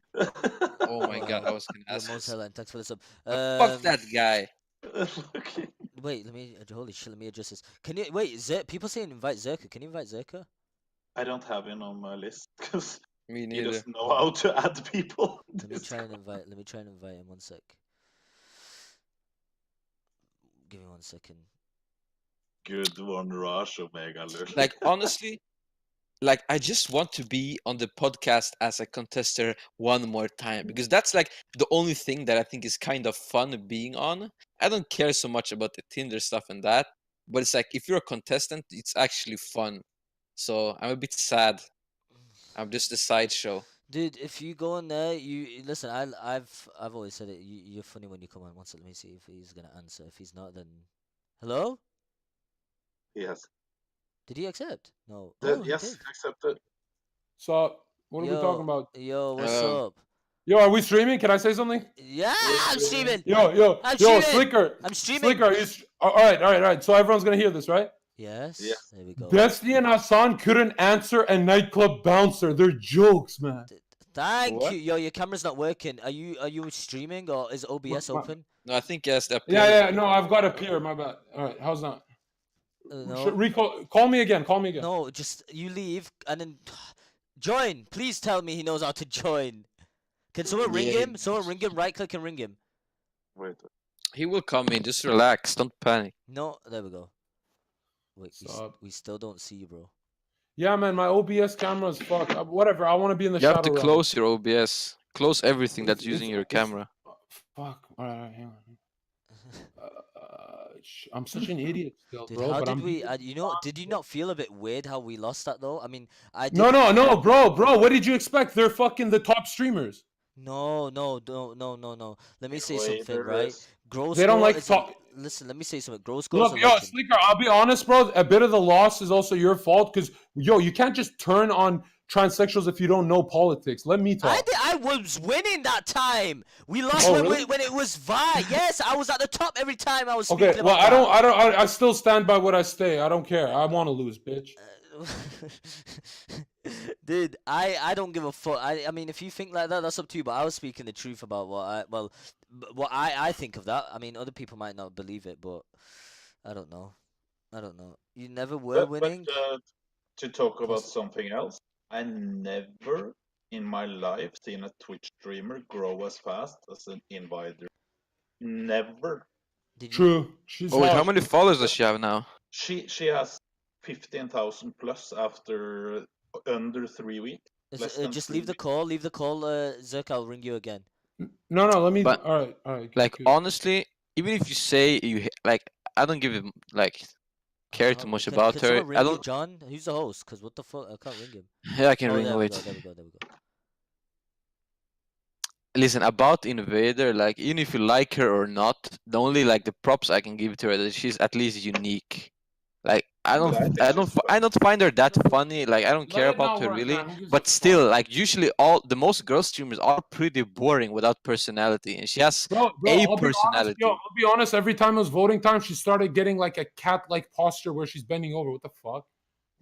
Oh my god, I was gonna Yo, ask Mo's this. hairline, thanks for the sub. Fuck that guy. Okay. Wait, holy shit, let me adjust this. Can you, wait, people saying invite Zherka. Can you invite Zherka? I don't have him on my list because Me he neither. doesn't know how to add people. Let me try and invite him 1 sec. Give me 1 second. Good one, Raj Omega. Like, honestly, like, I just want to be on the podcast as a contester one more time, because that's like the only thing that I think is kind of fun being on. I don't care so much about the Tinder stuff and that, but it's like, if you're a contestant, it's actually fun. So I'm a bit sad. I'm just a sideshow. Dude, if you go in there, you listen. I've always said it. You're funny when you come on. Once, let me see if he's gonna answer. If he's not, then hello. Yes. Did he accept? No. Oh, Yes, he did. accepted. So, what are we talking about? Yo, what's up? Yo, are we streaming? Can I say something? Yeah, I'm streaming. Yo, I'm yo, streaming. Slicker. I'm streaming. Slicker, are you? All right. So everyone's gonna hear this, right? Yes. Yeah. There we go. Destiny and Hassan couldn't answer a nightclub bouncer. They're jokes, man. Thank What? you. Yo, your camera's not working. Are you streaming or is OBS My- open? No, I think yes. Yeah. No, I've got a peer. My bad. All right, how's that? No. Call me again. No, just you leave and then join. Please tell me he knows how to join. Can someone ring Yeah, him? Someone ring him. Right click and ring him. Wait. He will come in. Just relax. Don't panic. No, there we go. Wait, Sup? we still don't see you, bro. Yeah, man, my OBS camera is fucked. Whatever. I want to be in the You shadow. have to realm. close your OBS. Close everything that's It's- using your it's- camera. Fuck. All right, hang on. I'm such an idiot still, Dude, bro. how but did I'm we? Did you not feel a bit weird how we lost that though? I mean, I did. No, bro. What did you expect? They're fucking the top streamers. No. Let me say something, right? Gross. They don't score like is talk. Listen, let me say something. Gross score is Look, a yo, legend. Sleeker, I'll be honest, bro. A bit of the loss is also your fault because, yo, you can't just turn on transsexuals if you don't know politics. Let me talk. I was winning that time. We lost Oh, when, really? when it was Vi. Yes, I was at the top every time I was speaking Okay, well, about I still stand by what I say. I don't care. I want to lose, bitch. Dude, I don't give a fuck. I mean, if you think like that, that's up to you. But I was speaking the truth about what I think of that. I mean, other people might not believe it, but I don't know. I don't know. You never were winning. To talk about Plus- something else, I never in my life seen a Twitch streamer grow as fast as an invader. Never. Did you? True. She's Oh wait, how hot. many followers does she have now? She has 15,000 plus after under 3 weeks. Less than Just 3 leave the weeks. call. Leave the call. Zerk, I'll ring you again. No, let me. But All right. like good. honestly, even if you say like, I don't give him like care too much about Can her. someone ring I you, don't. John? Who's the host? Cause what the fuck? I can't ring him. Yeah, I can Oh, ring. there we Wait. go. There we go. There we go. Listen, about Invader, like even if you like her or not, the only like the props I can give to her that she's at least unique. Like I But don't, I think she's I don't find her that funny. Like I don't Let care it about not her work, really. man. Who gives But a still, fuck? like usually all the most girl streamers are pretty boring without personality, and she has Bro, a I'll be honest. personality. Yo, I'll be honest. Every time it was voting time, she started getting like a cat-like posture where she's bending over. What the fuck?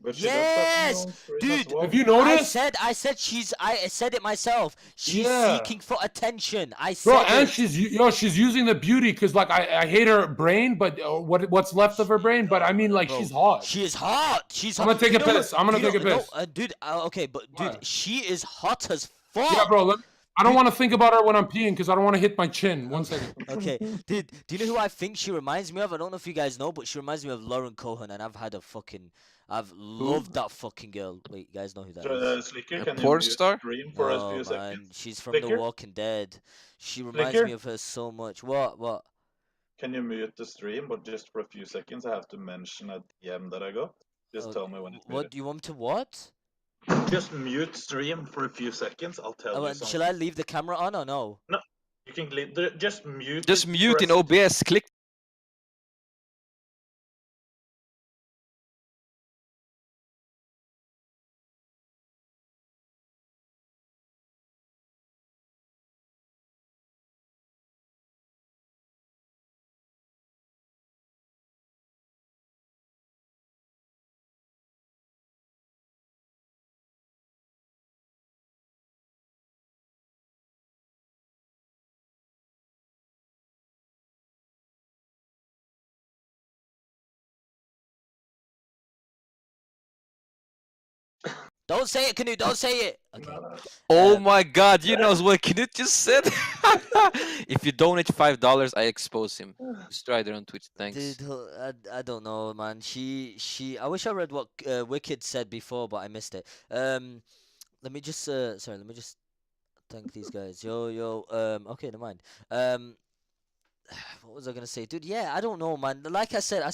But she does that on her Yes, own stream as dude. well. Have you noticed? I said she's. I said it myself. She's Yeah. seeking for attention. I Bro, said and it. she's using the beauty because like I hate her brain, but what's left of her brain. But I mean, like Bro, she's hot. She is hot. She's I'm hot. gonna take You a know piss. I'm gonna do you take a know- piss. No, dude. Okay, but dude, What? she is hot as fuck. Yeah, bro. I don't want to think about her when I'm peeing because I don't want to hit my chin. One second. Okay, dude. Do you know who I think she reminds me of? I don't know if you guys know, but she reminds me of Lauren Cohen, and I've loved that fucking girl. Wait, you guys know who that is? Slicker, A can you porn mute star? stream for a No, few man. seconds? She's from The Flicker? Walking Dead. She reminds Flicker? me of her so much. What? Can you mute the stream, but just for a few seconds? I have to mention a DM that I got. Just tell me when it's What muted. do you want me to what? Just mute stream for a few seconds. I'll tell you something. Shall I leave the camera on or no? No, you can just mute. Just it, mute in press- OBS. Click. Don't say it, Knut. Don't say it. Okay. Oh my God! You know what Knut just said? If you donate $5, I expose him. Just try it on Twitch. Thanks. Dude, I don't know, man. I wish I read what Wicked said before, but I missed it. Let me just sorry. Let me just thank these guys. Yo. Okay, never mind. What was I gonna say, dude? Yeah, I don't know, man. Like I said it. I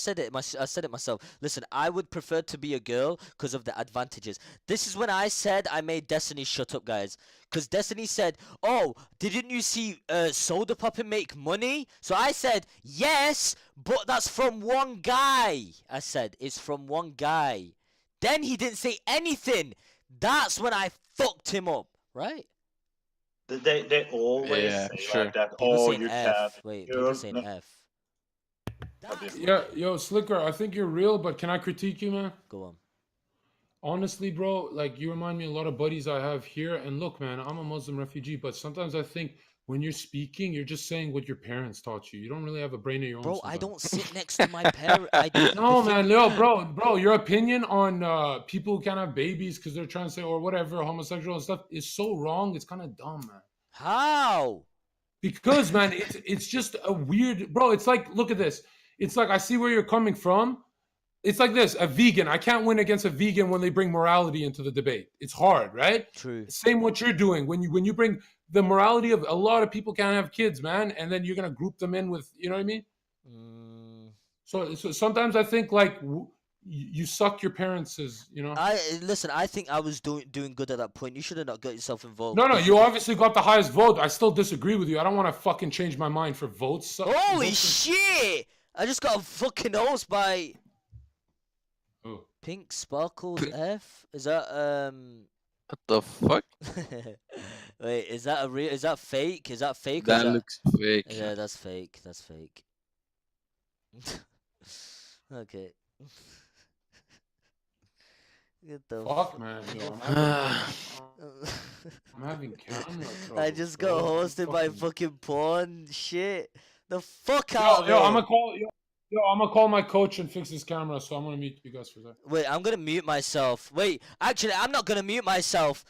said it myself. Listen, I would prefer to be a girl because of the advantages. This is when I said I made Destiny shut up, guys. Because Destiny said, "Oh, didn't you see Soda Poppin make money?" So I said, "Yes, but that's from one guy." I said it's from one guy. Then he didn't say anything. That's when I fucked him up, right? They always Yeah, say sure. like that. People Oh, saying you F. can't. Wait, You're people saying not- F. That's Yeah, yo, Slicker. I think you're real, but can I critique you, man? Go on. Honestly, bro, like you remind me a lot of buddies I have here. And look, man, I'm a Muslim refugee, but sometimes I think when you're speaking, you're just saying what your parents taught you. You don't really have a brain of your own. Bro, I sometimes. don't sit next to my parent. No, man, yo, bro, your opinion on people who can't have babies because they're trying to say or whatever, homosexual and stuff is so wrong. It's kind of dumb, man. How? Because, man, it's just a weird, bro. It's like, look at this. It's like I see where you're coming from. It's like this: a vegan. I can't win against a vegan when they bring morality into the debate. It's hard, right? True. Same what you're doing when you bring the morality of a lot of people can't have kids, man, and then you're gonna group them in with, you know what I mean? So sometimes I think like you suck your parents' you know. Listen. I think I was doing good at that point. You should have not got yourself involved. No, you obviously got the highest vote. I still disagree with you. I don't want to fucking change my mind for votes. Holy shit! I just got a fucking nose by Oh. Pink Sparkles F. Is that What the fuck? Wait, is that a real? Is that fake? Is that fake? Or That is that... looks fake. Yeah, that's fake. That's fake. Okay. Get the Fuck, man. Yeah. I'm having camera trouble. I just got bro. hosted by fucking porn shit. The fuck Yo, out of I'm it. gonna call you. Yo, I'm gonna call my coach and fix his camera, so I'm gonna mute you guys for that. Wait, I'm gonna mute myself. Wait, actually, I'm not gonna mute myself.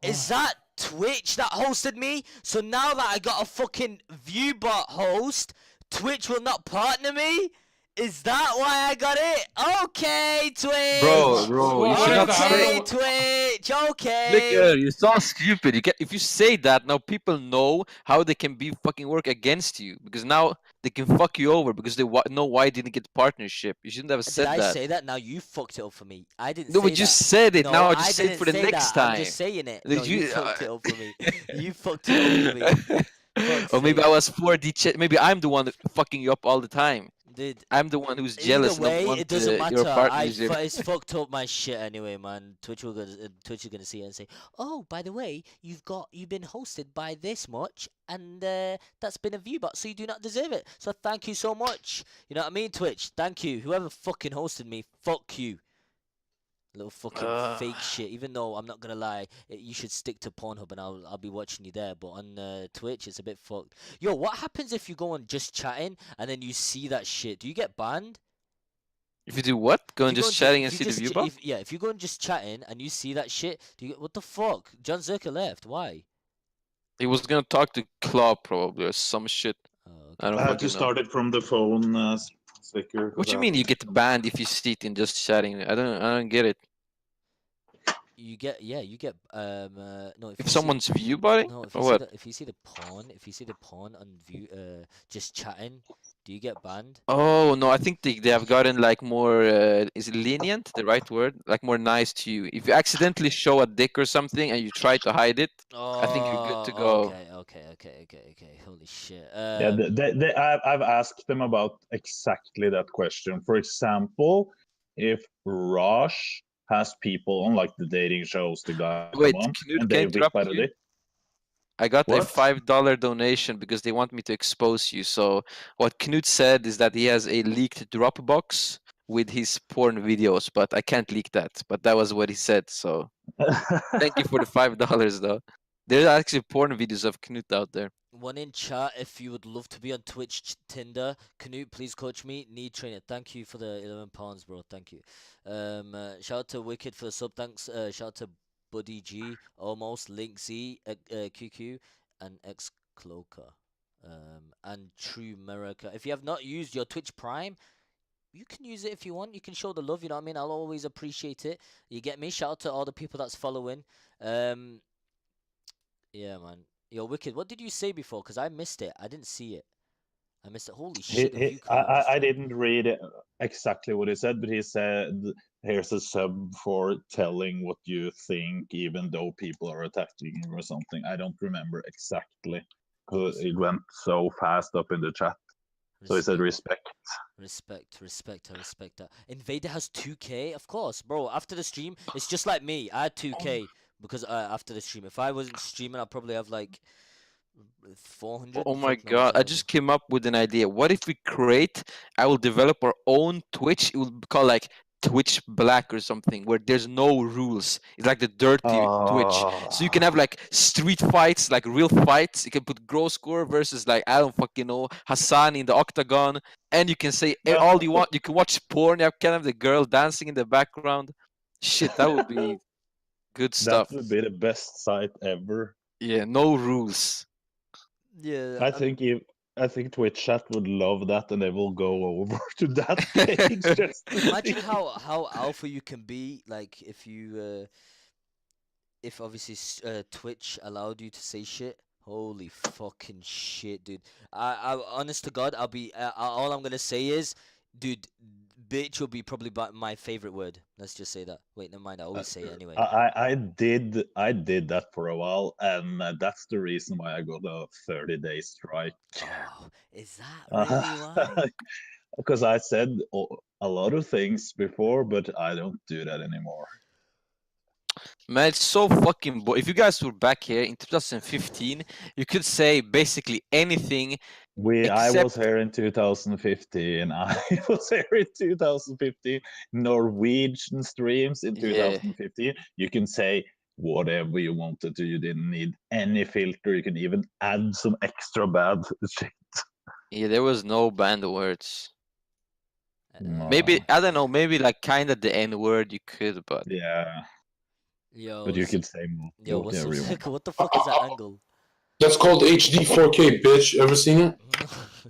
Is that Twitch that hosted me? So now that I got a fucking ViewBot host, Twitch will not partner me? Is that why I got it? Okay, Twitch. Bro, you should not Zherka, I don't say. know Twitch. Okay. Flicker, you're so stupid. You get if you say that now, people know how they can be fucking work against you because now they can fuck you over because they know why you didn't get partnership. You shouldn't have Did said I that. say that? Now you fucked it up for me. I didn't No, say we just that. said it. No, Now I I just say it didn't for the say next that. I'm time. just saying it. Did No, you you? fucked it up for me. You fucked it up for me. Fuck's Or maybe sake. I was 4D chat. Maybe I'm the one fucking you up all the time. Dude, I'm the one who's either jealous and don't way, want it doesn't your matter. partnership. It's fucked up my shit anyway, man. Twitch is gonna see it and say, "Oh, by the way, you've been hosted by this much, and that's been a ViewBot, so you do not deserve it. So thank you so much. You know what I mean, Twitch? Thank you. Whoever fucking hosted me, fuck you. Little fucking fake shit. Even though I'm not gonna lie, you should stick to Pornhub and I'll be watching you there. But on Twitch, it's a bit fucked. Yo, what happens if you go on just chatting and then you see that shit? Do you get banned? If you do what? Go If and you go just on chatting if and you see the just view ch- bot? if you go on just chatting and you see that shit, do you what the fuck? Jon Zherka left. Why? He was gonna talk to Club probably or some shit. Oh, I okay. don't I had to fucking know. start it from the phone, Sticker. What do you mean you get banned if you see it in just chatting? I don't get it. You get no if If you see someone's view botting no if or you see what? the if you see the porn on view just chatting, do you get banned? Oh no, I think they have gotten like more is it lenient the right word? Like more nice to you. If you accidentally show a dick or something and you try to hide it, I think you're good to Oh, go. okay. Holy shit. Yeah, I've asked them about exactly that question. For example, if Raj has people on like the dating shows, the guys come Wait, on, Knut, and can I they interrupt whip out a you? dick. I got a What? $5 donation because they want me to expose you. So what Knut said is that he has a leaked Dropbox with his porn videos, but I can't leak that. But that was what he said. So thank you for the $5 though. There are actually porn videos of Knut out there. One in chat if you would love to be on Twitch Tinder. Knut, please coach me. Need trainer. Thank you for the £11, bro. Thank you. Shout out to Wicked for the sub. Thanks. Shout out to Buddy G, Almost, Link Z, QQ, and X Cloaker. And True America. If you have not used your Twitch Prime, you can use it if you want. You can show the love, you know what I mean? I'll always appreciate it. You get me? Shout out to all the people that's following. Yeah, man. Yo, Wicked, what did you say before? Because I missed it. I didn't see it. I missed it. Holy shit, the view count just I dropped. didn't read exactly what he said, but he said, "Here's a sub for telling what you think, even though people are attacking you or something." I don't remember exactly because it went so fast up in the chat. So he said, "Respect." Respect. I respect that. Invader has 2K? Of course, bro. After the stream, it's just like me. I had 2K because after the stream. If I wasn't streaming, I'd probably have like 400. Oh my Fuck knows, god, I just came up with an idea. What if we create, I will develop our own Twitch. It will be called like Twitch Black or something, where there's no rules. It's like the dirty Twitch. So you can have like street fights, like real fights. You can put Grow Score versus like, I don't fucking know, Hassan in the octagon. And you can say all you want. You can watch porn. You have kind of the girl dancing in the background. Shit, that would be good stuff. That would be the best site ever. Yeah, no rules. Yeah. I think Twitch chat would love that, and they will go over to that page. Just to Imagine see. how alpha you can be, like if you if obviously Twitch allowed you to say shit. Holy fucking shit, dude. I honest to God, I'll be all I'm gonna say is, dude, bitch will be probably my favorite word. Let's just say that. Wait, never mind. I always say it anyway. I did that for a while, and that's the reason why I got a 30-day strike. Oh, is that really why? Because I said a lot of things before, but I don't do that anymore. Man, it's so fucking if you guys were back here in 2015, you could say basically anything. I was here in 2015. I was here in 2015. Norwegian streams in 2015. You can say whatever you wanted to. You didn't need any filter. You can even add some extra bad shit. Yeah, there was no banned words. Maybe I don't know. Maybe like kind of the N word you could, but Yeah, Yo, but you could say more. yo, what's whatever you this? want. What the fuck is that angle? That's called HD 4K, bitch. Ever seen it?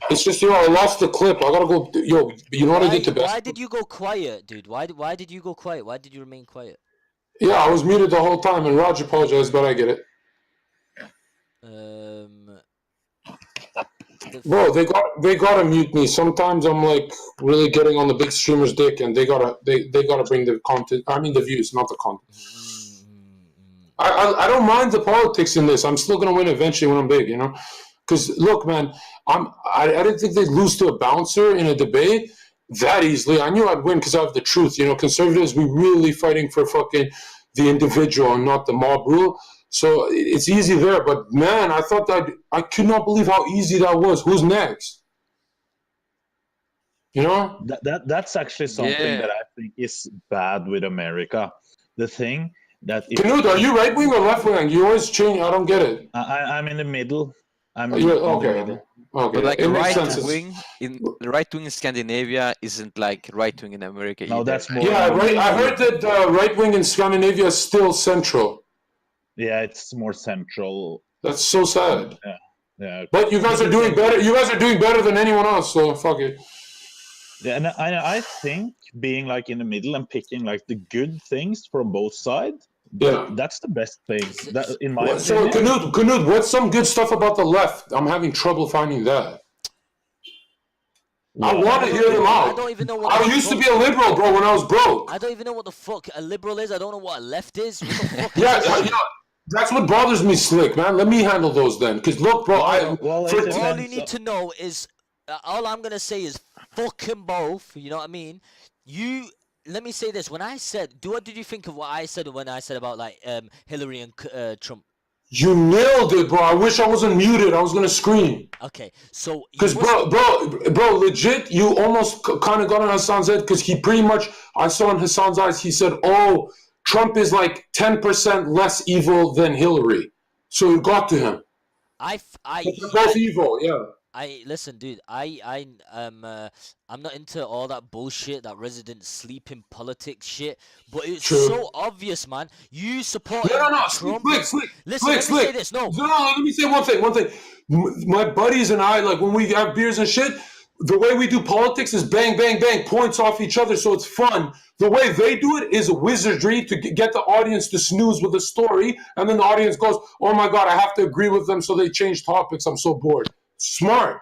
It's just, I lost the clip. I gotta go. Yo, you know what I did to best? Why did you go quiet, dude? Why did you go quiet? Why did you remain quiet? Yeah, I was muted the whole time, and Rajj apologized, but I get it. Bro, they gotta mute me. Sometimes I'm like really getting on the big streamer's dick, and they gotta bring the content. I mean the views, not the content. I don't mind the politics in this. I'm still gonna win eventually when I'm big, you know. Because look, man, I didn't think they'd lose to a bouncer in a debate that easily. I knew I'd win because I have the truth. You know, conservatives, we really fighting for fucking the individual and not the mob rule. So it's easy there. But man, I thought I could not believe how easy that was. Who's next? You know? That's actually something that I think is bad with America. The thing that Knut, are you right wing or left wing? You always change. I don't get it. I'm in the middle. I'm in okay. the middle. Okay. but like It makes right sense. wing in Scandinavia isn't like right wing in America. No, either. that's more. Yeah, right. I heard that right wing in Scandinavia is still central. Yeah, it's more central. That's so sad. Yeah. But you guys are doing better. You guys are doing better than anyone else. So fuck it. Yeah, and I think being like in the middle and picking like the good things from both sides. Yeah. That's the best thing. That, in my So opinion. Knut, what's some good stuff about the left? I'm having trouble finding that. I want to hear them out. I don't even know what I used to be a liberal, bro, when I was broke. I don't even know what the fuck a liberal is. I don't know what a left is. What the fuck Yeah, is this? you know, that's what bothers me, Slick, man. Let me handle those then. Because look, bro, Well, it All you depends. need to know is, all I'm gonna say is fuck 'em both. You know what I mean? Let me say this. When I said, what did you think of what I said when I said about like Hillary and Trump? You nailed it, bro. I wish I wasn't muted. I was gonna scream. Okay, so Because bro, legit, you almost kind of got on Hassan's head because he pretty much, I saw in Hassan's eyes, he said, "Oh, Trump is like 10% less evil than Hillary," so it got to him. They're both evil, yeah. Listen, dude. I'm not into all that bullshit, that resident sleeping politics shit. But it's so obvious, man. You support Trump. Slick. Listen, let me say this. No, let me say one thing. My buddies and I, like when we have beers and shit, the way we do politics is bang, bang, bang, points off each other, so it's fun. The way they do it is wizardry to get the audience to snooze with a story, and then the audience goes, "Oh my god, I have to agree with them," so they change topics. I'm so bored. Smart.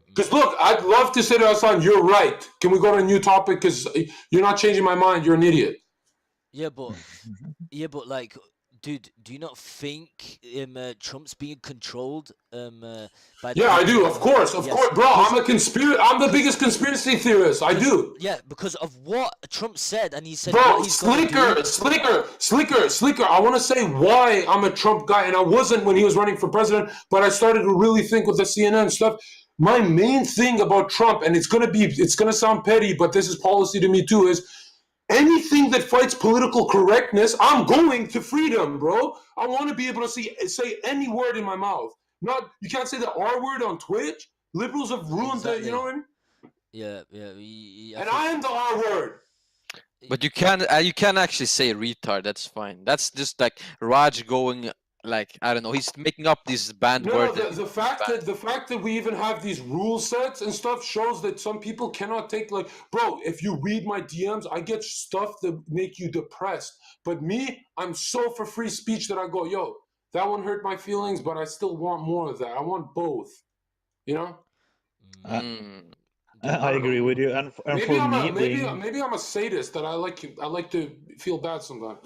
Because look, I'd love to say to Hassan, "You're right. Can we go to a new topic? Because you're not changing my mind. You're an idiot." Yeah, but like, dude, do you not think Trump's being controlled by the I do. Of course, bro. I'm the biggest conspiracy theorist. I do. Yeah, because of what Trump said, and he said, bro, what he's Slicker. I want to say why I'm a Trump guy, and I wasn't when he was running for president, but I started to really think with the CNN stuff. My main thing about Trump, and it's gonna sound petty, but this is policy to me too, is anything that fights political correctness, I'm going to freedom, bro. I want to be able to say any word in my mouth. You can't say the R word on Twitch. Liberals have ruined that, you know what I mean? Yeah. And I am the R word. But you can actually say retard. That's fine. That's just like Rajj going like, I don't know. He's making up these banned words. The fact that we even have these rule sets and stuff shows that some people cannot take, like, bro, if you read my DMs, I get stuff that make you depressed. But me, I'm so for free speech that I go, yo, that one hurt my feelings, but I still want more of that. I want both. You know? I agree with you. And maybe I'm a sadist that I like to feel bad sometimes.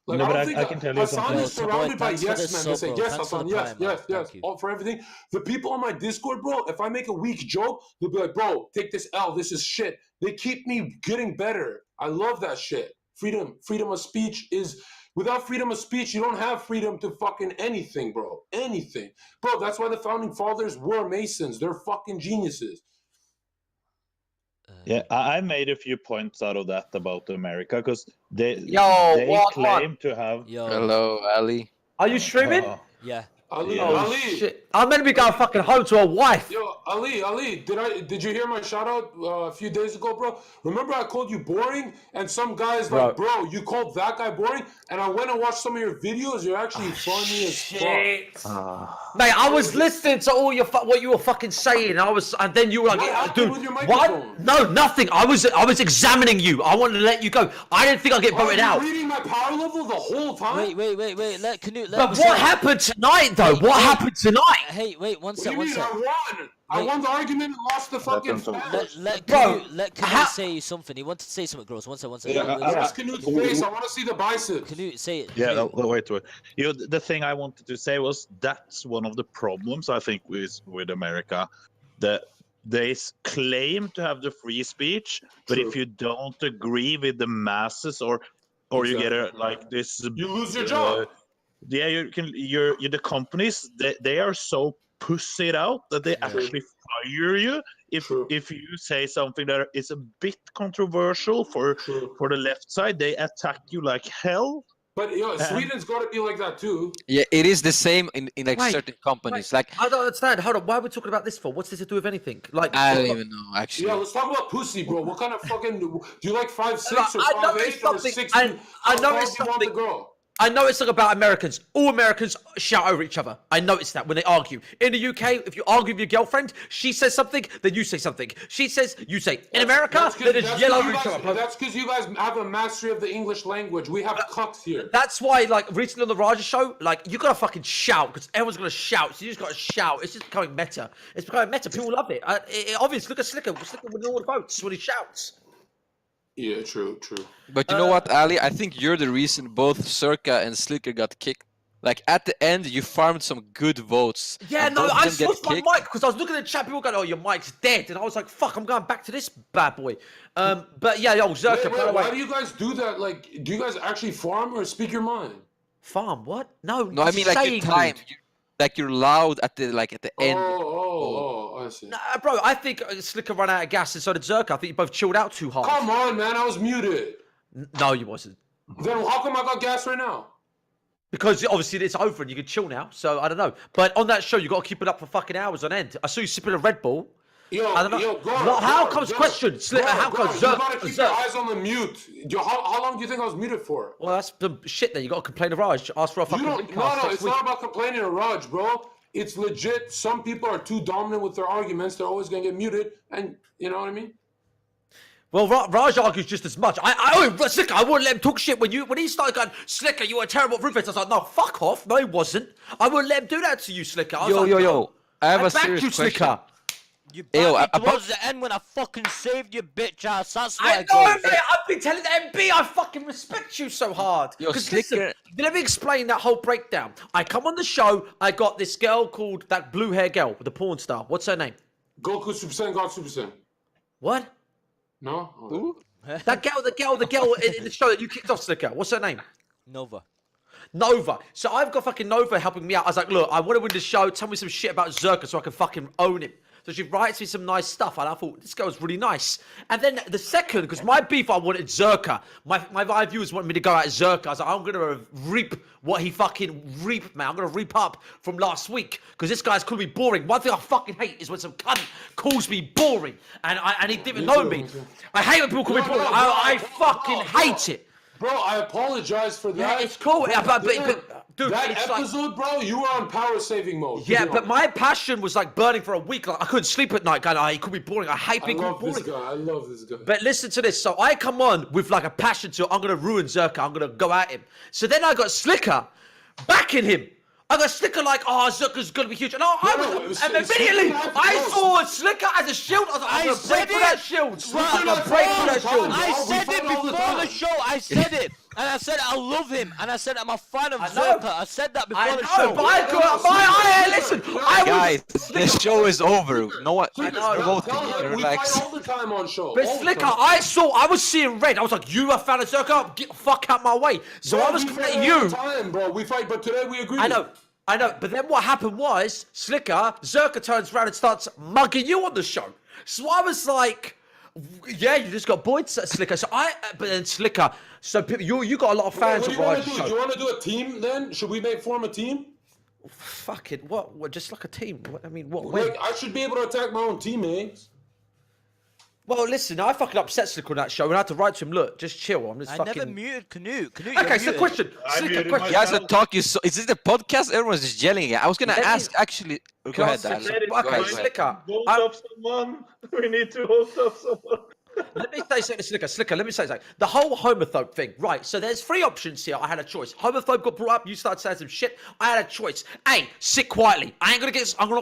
Like, no, I don't think I can tell you Hassan something. is surrounded by yes men. They say, yes, Thanks Hassan, for the yes, prime, yes. All for everything. The people on my Discord, bro, if I make a weak joke, they'll be like, bro, take this L. This is shit. They keep me getting better. I love that shit. Freedom of speech is... Without freedom of speech, you don't have freedom to fucking anything, bro. Anything. Bro, that's why the founding fathers were Masons. They're fucking geniuses. Yeah, I made a few points out of that about America because they claim to have. Hello, Ali. Are you streaming? Yeah. Ali, Oh shit! I'm meant to be going fucking home to a wife. Yo, Ali, did you hear my shout out a few days ago, bro? Remember I called you boring, and some guys like, bro, you called that guy boring, and I went and watched some of your videos. You're actually funny as fuck. Mate, I was listening to all your what you were fucking saying. And then you were like, What happened dude, with your what? microphone? No, nothing. I was examining you. I wanted to let you go. I didn't think I'd get voted out. Are you reading my power level the whole time? Wait. Let Knut. But what happened tonight, though? What happened tonight? Hey, wait, one What do sec, you one mean? sec. I won the argument and lost the fucking fans. Let Bro, Knut say something. He wanted to say something, gross. One sec. Yeah, That's Knut's face. I want to see the biceps. Knut, say it. Yeah, Knut. wait. You know, the thing I wanted to say was that's one of the problems I think with America, that they claim to have the free speech, but True. if you don't agree with the masses or you get a like this, You lose your job. Yeah, you're the companies they are so pussied out that they actually fire you if you say something that is a bit controversial for the left side. They attack you like hell. But Sweden's got to be like that too. Yeah, it is the same in like Wait, certain companies. Wait, Like I don't understand. Hold on. Why are we talking about this for? What's this to do with anything? Like, I don't even know actually. Yeah, let's talk about pussy, bro. What kind of fucking do you like 5'6" or I know 5'8" it's or something. 6'? I How know tall it's do you want something. the girl? I know it's like about Americans. All Americans shout over each other. I noticed that when they argue. In the UK, if you argue with your girlfriend, she says something, then you say something. She says, you say. In America, they just yell over each other. That's because you guys have a mastery of the English language. We have cucks here. That's why, like, recently on the Rajj show, like, you gotta fucking shout, because everyone's gonna shout, so you just gotta shout. It's just becoming meta. It's becoming meta. People love it. Obviously, look at Slicker. Slicker winning all the votes when he shouts. Yeah, true. But you know what, Ali? I think you're the reason both Zherka and Slicker got kicked. Like at the end, you farmed some good votes. Yeah, and no, both of I them get switched my kicked. mic because I was looking at the chat. People going, "Oh, your mic's dead," and I was like, "Fuck, I'm going back to this bad boy." But yeah, yo, Zherka. Wait, by the way, why do you guys do that? Like, do you guys actually farm or speak your mind? farm what? No, No, I mean like saying, your time. dude. You're loud at the end. Oh, I see. Nah, bro, I think Slicker ran out of gas, and so did Zherka. I think you both chilled out too hard. Come on, man, I was muted. No, you wasn't. Then how come I got gas right now? Because obviously it's over and you can chill now. So I don't know. But on that show, you got to keep it up for fucking hours on end. I saw you sipping a Red Bull. I don't know. How comes question? How comes you gotta keep your eyes on the mute. How long do you think I was muted for? Well, that's the shit that you got to complain to Rajj. Ask for a fucking No, recast next it's week. not about complaining to Rajj, bro. It's legit. Some people are too dominant with their arguments. They're always gonna get muted, and you know what I mean. Well, Rajj argues just as much. Slicker, I wouldn't let him talk shit when he started going, Slicker, you were terrible at Roofers. I was like, no, fuck off. No, he wasn't. I wouldn't let him do that to you, Slicker. I was like, Yo. I have a back serious you, question. Slicker. You Ayo, backed me towards the end when I fucking saved your bitch ass. That's what I I know, got. mate. I've been telling the MB I fucking respect you so hard. Yo, 'Cause Slicker- listen, let me explain that whole breakdown. I come on the show. I got this girl called that blue hair girl, the porn star. What's her name? Goku Super Saiyan, God Super Saiyan. What? No. Who? That girl, the girl in the show that you kicked off, Slicker. What's her name? Nova. Nova. So I've got fucking Nova helping me out. I was like, look, I want to win the show. Tell me some shit about Zherka so I can fucking own him. So she writes me some nice stuff, and I thought, this girl's really nice. And then the second, because my beef, I wanted Zherka. My viewers wanted me to go at Zherka. I was like, I'm going to reap what he fucking reaped, man. I'm going to reap up from last week, because this guy's called me boring. One thing I fucking hate is when some cunt calls me boring, and he didn't know me. I hate when people call me boring. I fucking hate it. Bro, I apologize for that. Yeah, it's cool. But dude, that it's like, episode, bro, you were on power saving mode. yeah, but my passion was like burning for a week. Like I couldn't sleep at night. Going, he could be boring. I hate I being love boring. this guy. I love this guy. But listen to this. So I come on with like a passion to, I'm going to ruin Zherka. I'm going to go at him. So then I got Slicker backing him. I got Slicker like, Zherka's going to be huge. And and immediately I saw Slicker as a shield. I was like, I'm going to break for that shield. I'm going to break for that shield. I We said fight it all the before the time. show. I said it. And I said I love him. And I said I'm a fan of I know. Zherka. I said that before I the know, show. but listen. Guys, the show is over. No one. I know. We fight Relax. all the time on show. But all the Slicker, time. I was seeing red. I was like, you a fan of Zherka? Get the fuck out my way. So Bro, I was we coming fight at all you. the time, bro. We fight, but today we agree. I know. But then what happened was, Zherka turns around and starts mugging you on the show. So I was like, yeah, you just got buoyed, Slicker. But then Slicker, so you got a lot of fans What do of you want Raj's to do? show. Do you want to do a team then? Should we form a team? Fuck it. What? Just like a team. I mean, what? Like, I should be able to attack my own teammates. Well, listen, I fucking upset Slick on that show, and I had to write to him, look, just chill. I'm just I fucking... never muted Knut. Knut, Okay, you're so muted. question. I Slick, a muted question. You guys are talking. So is this the podcast? Everyone's just yelling. I was gonna Let me- ask actually. Go ahead, Can I Dan. say- Let it Okay, go. Slicker. Vote I- up someone. We need to vote up someone. Let me say something, Slicker, let me say something. The whole homophobe thing, right? So there's 3 options here. I had a choice. Homophobe got brought up. You started saying some shit. I had a choice. A, sit quietly. I'm not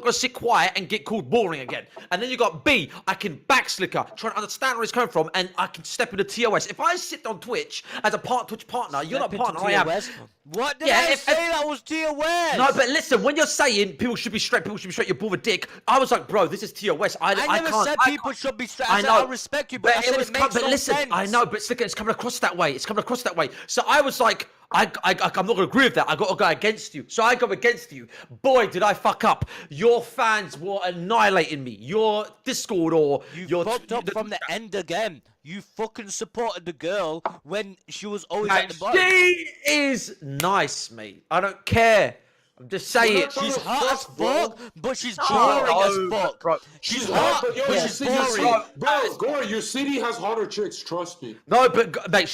gonna sit quiet and get called boring again. And then you got B, I can back Slicker, trying to understand where he's coming from, and I can step into TOS. If I sit on Twitch as a Twitch partner, you're not Step into partner. I am. TOS. What did Yeah, I if- say? That was TOS. No, but listen, when you're saying people should be straight, you're bull with dick, I was like, bro, this is TOS. I never can't, said I people can't- should be straight. I I said know. I respect you, but I said it makes but no listen, sense. I know, but Slicker, it's coming across that way. It's coming across that way. So I was like, I'm not going to agree with that. I got to go against you. So I go against you. Boy, did I fuck up. Your fans were annihilating me. Your Discord or You your... fucked up from the end again. You fucking supported the girl when she was always Mate, at the bottom. she is nice, mate. I don't care. I'm just saying. not trying She's to hot as fuck, bro. fuck, but she's No, boring as no, fuck. bro. She's She's hot, but yo, but your she's city, your boring. city, bro, Gore, your city has hotter chicks. Trust me. No, but mate,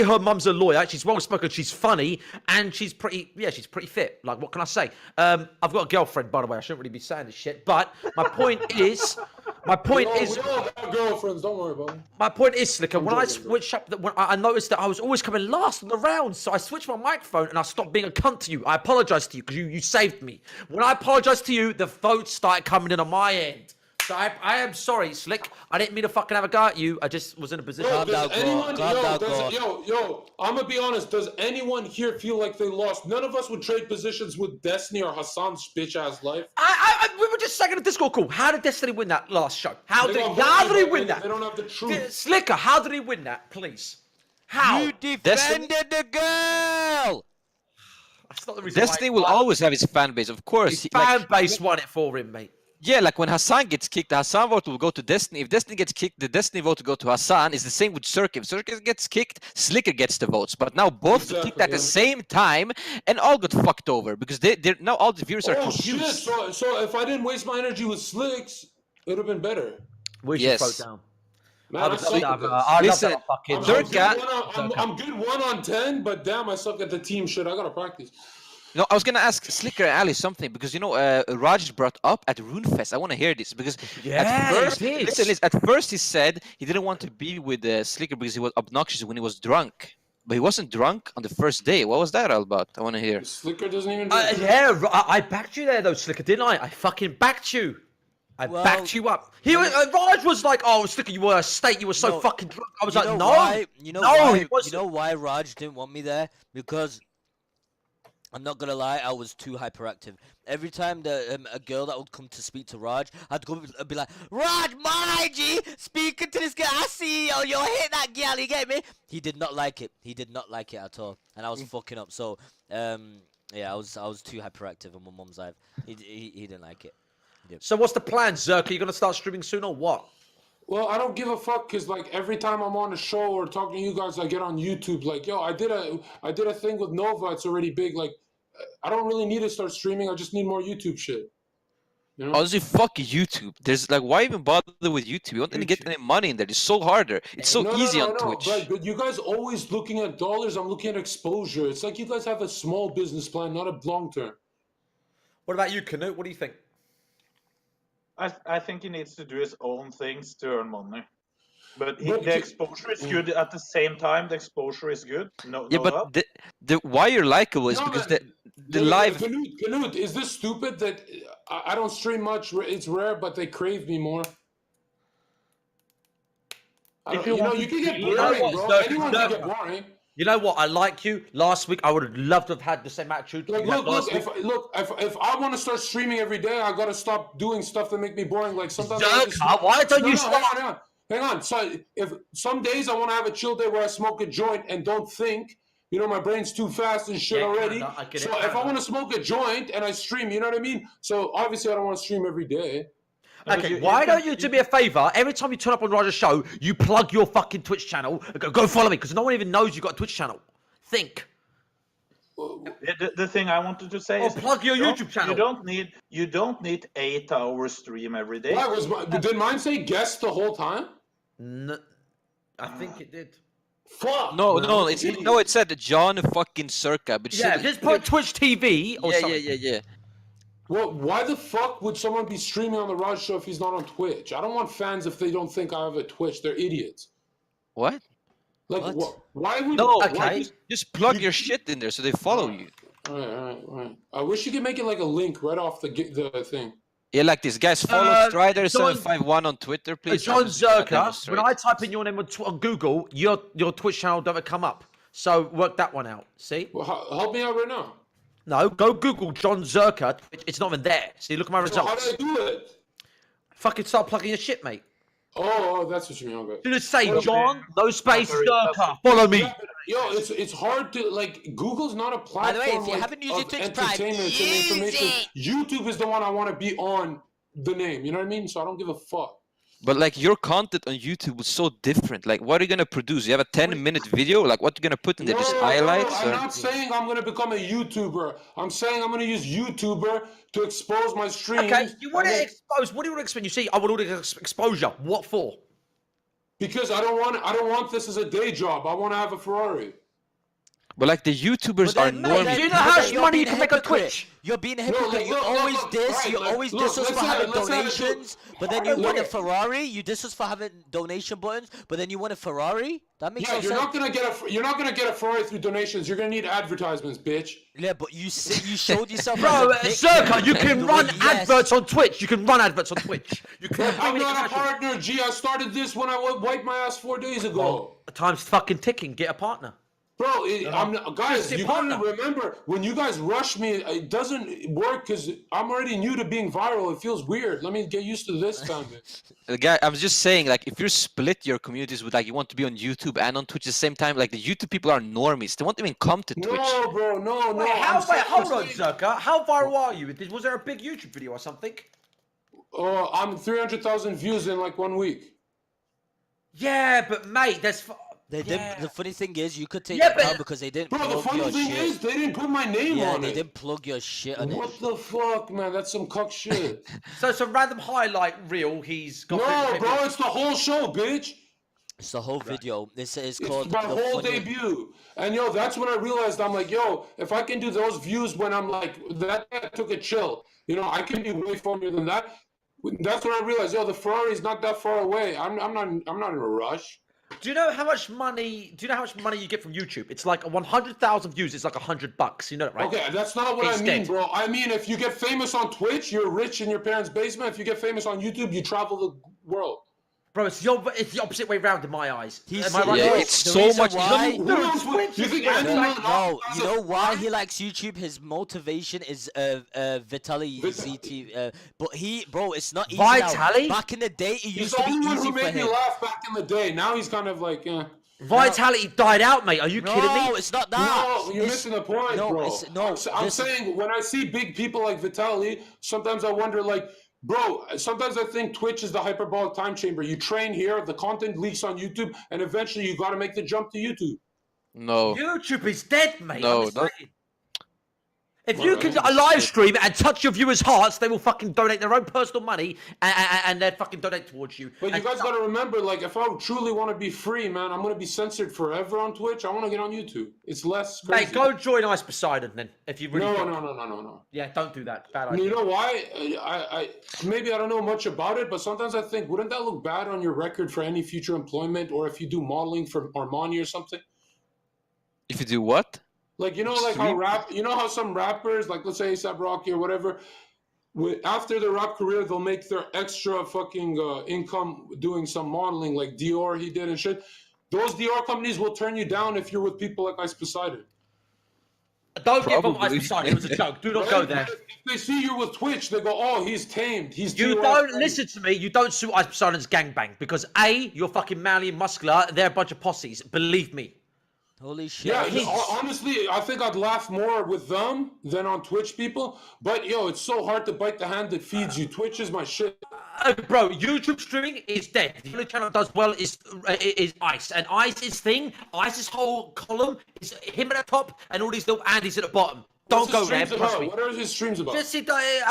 her mum's a lawyer. She's well spoken. She's funny, and she's pretty. Yeah, she's pretty fit. Like, what can I say? I've got a girlfriend, by the way. I shouldn't really be saying this shit. But my point is, We all have girlfriends. Don't worry about it. my point is, Slicker. When I joking, bro. switched up, when I noticed that I was always coming last on the round, so I switched my microphone and I stopped being a cunt to you. I apologise to you because you saved me. When I apologised to you, the votes started coming in on my end. So I am sorry, Slick. I didn't mean to fucking have a go at you. I just was in a position. Calm down, Does anyone, Calm down, Gore. yo, I'm gonna be honest. Does anyone here feel like they lost? None of us would trade positions with Destiny or Hassan's bitch ass life. We were just saying in the Discord call. How did Destiny win that last show? How They did got he voted, win but that? They don't have the truth. Slicker, how did he win that, please? How? You defended the girl. That's not the reason Destiny why will always have his fan base, of course. his Like, fan base won it for him, mate. yeah, like when Hassan gets kicked, the Hassan vote will go to Destiny. If Destiny gets kicked, the Destiny vote will go to Hassan. It's the same with Zherka. If Zherka gets kicked, Slicker gets the votes. But now both got kicked at the same time, and all got fucked over because they're now all the viewers are Oh shit! confused. So if I didn't waste my energy with Slicks, it would have been better. Where's Yes. your vote down? Man, I suck at this. Listen, fucking. I'm good 1 on 10, but damn, I suck at the team shit. I gotta practice. No, I was gonna ask Slicker and Ali something because Rajj brought up at RuneFest. I want to hear this because Yeah, at first, he did. listen, at first he said he didn't want to be with Slicker because he was obnoxious when he was drunk. But he wasn't drunk on the first day. What was that all about? I want to hear. Slicker doesn't even. Yeah, I backed you there though, Slicker, didn't I? I fucking backed you. I Well, backed you up. Raj was like, "Oh, Slicker, you were a state. You were so No, fucking drunk." I was You like, know "No, why? You know no, why? he wasn't." You know why Raj didn't want me there? Because I'm not gonna lie, I was too hyperactive. Every time a girl that would come to speak to Raj, I'd go and be like, Raj, my G, speaking to this girl, I see you, you'll hit that girl, you get me? He did not like it. He did not like it at all, and I was fucking up. So, yeah, I was too hyperactive on my mum's life. He didn't like it. So what's the plan, Zherka? You gonna start streaming soon or what? Well, I don't give a fuck because like every time I'm on a show or talking to you guys, I get on YouTube. Like, yo, I did a thing with Nova. It's already big. Like, I don't really need to start streaming. I just need more YouTube shit. You know? Honestly, fuck YouTube. There's like, why even bother with YouTube? You don't even get any money in there. It's so harder. It's so easy on Twitch. But you guys always looking at dollars. I'm looking at exposure. It's like you guys have a small business plan, not a long term. What about you, Knut? What do you think? I think he needs to do his own things to earn money. But But the exposure is good at the same time. The exposure is good. No, Yeah, no but doubt. the why you're likable is No, because man, the live. Knut, is this stupid that I don't stream much? It's rare, but they crave me more. If you You know, want you to can get be- boring, what, bro. Zherka, Anyone can get Zherka. boring. You know what? I like you. Last week, I would have loved to have had the same attitude. Like, you had look, last if I want to start streaming every day, I gotta stop doing stuff that make me boring. Like sometimes. I just- Zherka, why don't you stop? Hang on. So if some days I want to have a chill day where I smoke a joint and don't think, you know, my brain's too fast and shit Yeah, already. no, I get So it. if I want to smoke a joint and I stream, you know what I mean? So obviously I don't want to stream every day. Okay, why don't you do me a favor? Every time you turn up on Raj's show, you plug your fucking Twitch channel. Go follow me, because no one even knows you got a Twitch channel. Think. The thing I wanted to say is plug your YouTube channel. You don't need 8 hour stream every day. Why did mine say guest the whole time? No, I think it did. Fuck. No, man, no, I'm an it's idiot. no. It said Jon fucking Zherka, but Yeah, just put Twitch TV or something. yeah. Well, why the fuck would someone be streaming on the Rajj show if he's not on Twitch? I don't want fans if they don't think I have a Twitch. They're idiots. What? Like, What? why would? No, Okay. just plug your shit in there so they follow you. All right. I wish you could make it like a link right off the thing. Yeah, like this, guys. Follow Strider751 on Twitter, please. Jon I'm just gonna Zherka. demonstrate. When I type in your name on Google, your Twitch channel doesn't come up. So work that one out. See? Well, help me out right now. No, go Google Jon Zherka. It's not even there. See, look at my So how results. do I do it? Fucking start plugging your shit, mate. Oh, that's what you mean. Okay. You just say Okay. John, no space, Sorry, Zherka. Follow me. Yeah, but, yo, it's hard to like. Google's not a By the platform way, if you like, haven't used your of Twitch Prime, entertainment and use information. it. YouTube is the one I want to be on the name. You know what I mean? So I don't give a fuck. But like your content on YouTube was so different. Like, what are you gonna produce? You have a 10-minute video. Like, what are you gonna put in there? Just highlights? I'm or... not saying I'm gonna become a YouTuber. I'm saying I'm gonna use YouTuber to expose my streams. Okay, you want and to then- expose? What do you want to expose? You see, I want all the exposure. What for? because I don't want this as a day job. I want to have a Ferrari. But like the YouTubers are normal. you know how much money you can make on Twitch? You're being a hypocrite. like, you look, always look, diss. right, You like, always look, diss us let's for say- having let's say- donations. But then you Look want a at- Ferrari. You diss us for having donation buttons. But then you want a Ferrari. That makes Yeah, no you're sense. not gonna get a Ferrari through donations. You're gonna need advertisements, bitch. Yeah, but you showed yourself. Bro, as a victim Zherka, you in can the run way- yes. adverts on Twitch. You can run adverts on Twitch. You can. I'm not a partner, G. I started this when I wiped my ass 4 days ago. Time's fucking ticking. Get a partner. Bro, guys, Just you a gotta partner. remember, when you guys rush me, it doesn't work because I'm already new to being viral. It feels weird. Let me get used to this time. Guy, I was just saying, like, if you split your communities with, like, you want to be on YouTube and on Twitch at the same time, like, the YouTube people are normies. They won't even come to Twitch. No, bro, no. Wait, I'm saying- hold on, Zherka. How viral are you? Was there a big YouTube video or something? I'm 300,000 views in like 1 week. Yeah, but mate, there's. They didn't. The funny thing is, you could take Yeah, it but- down because they didn't Bro, the plug funny your thing shit. is, they didn't put my name Yeah, on they it. didn't plug your shit on it. What the fuck, man? That's some cuck shit. So it's a random highlight reel. He's got. No, bro, it's the whole show, bitch. It's the whole video. This is It's called my the whole funny. debut. And yo, that's when I realized I'm like, yo, if I can do those views when I'm like, that took a chill. You know, I can be way funnier than that. That's when I realized, yo, the Ferrari's not that far away. I'm not in a rush. Do you know how much money? Do you know how much money you get from YouTube? It's like 100,000 views. It's like $100. You know that, right? Okay, that's not what It's I mean, dead. bro. I mean, if you get famous on Twitch, you're rich in your parents' basement. If you get famous on YouTube, you travel the world. Bro, it's the opposite way round in my eyes. He's- Am I right? Yeah, Yo, it's the so reason much. why- Who else would- you think Andy No, you know why he likes YouTube? His motivation is Vitaly ZT. But bro, it's not easy Vitaly? now. Back in the day, it He's used the to be only one easy who for made me him. laugh back in the day. Now he's kind of like, Vitality died out, mate. Are you kidding me? No, it's not that. No, you're It's- missing the point, no, bro. it's- no, I'm listen. saying when I see big people like Vitaly, sometimes I wonder, like, bro, sometimes I think Twitch is the hyperbolic time chamber. You train here, the content leaks on YouTube, and eventually you got to make the jump to YouTube. No. YouTube is dead, mate. No, I'm just don't- saying. If you can live stream and touch your viewers' hearts, they will fucking donate their own personal money and they fucking donate towards you. But you And guys got to remember, like, if I truly want to be free, man, I'm going to be censored forever on Twitch. I want to get on YouTube. It's less crazy. Mate, go join Ice Poseidon then. If you really. No. Yeah, don't do that. Bad And idea. you know why? I maybe I don't know much about it, but sometimes I think, wouldn't that look bad on your record for any future employment, or if you do modeling for Armani or something? If you do what? Like, you know, like how how some rappers, like let's say A$AP Rocky or whatever, after their rap career, they'll make their extra fucking income doing some modeling, like Dior he did and shit. Those Dior companies will turn you down if you're with people like Ice Poseidon. Don't give them Ice Probably. Poseidon. It was a joke. Do not Right? go there. If they see you with Twitch, they go, oh, he's tamed. He's You Dior don't friend." listen to me. You don't sue Ice Poseidon's gangbang because A, you're fucking manly and muscular. They're a bunch of possies. Believe me. Holy shit. Yeah, he's- honestly, I think I'd laugh more with them than on Twitch people. But yo, it's so hard to bite the hand that feeds you. Twitch is my shit. Bro, YouTube streaming is dead. The only channel that does well is Ice, and Ice's whole column is him at the top and all these little Andys at the bottom. Don't What's his go there, streams trust about? me. What are his streams about? Just I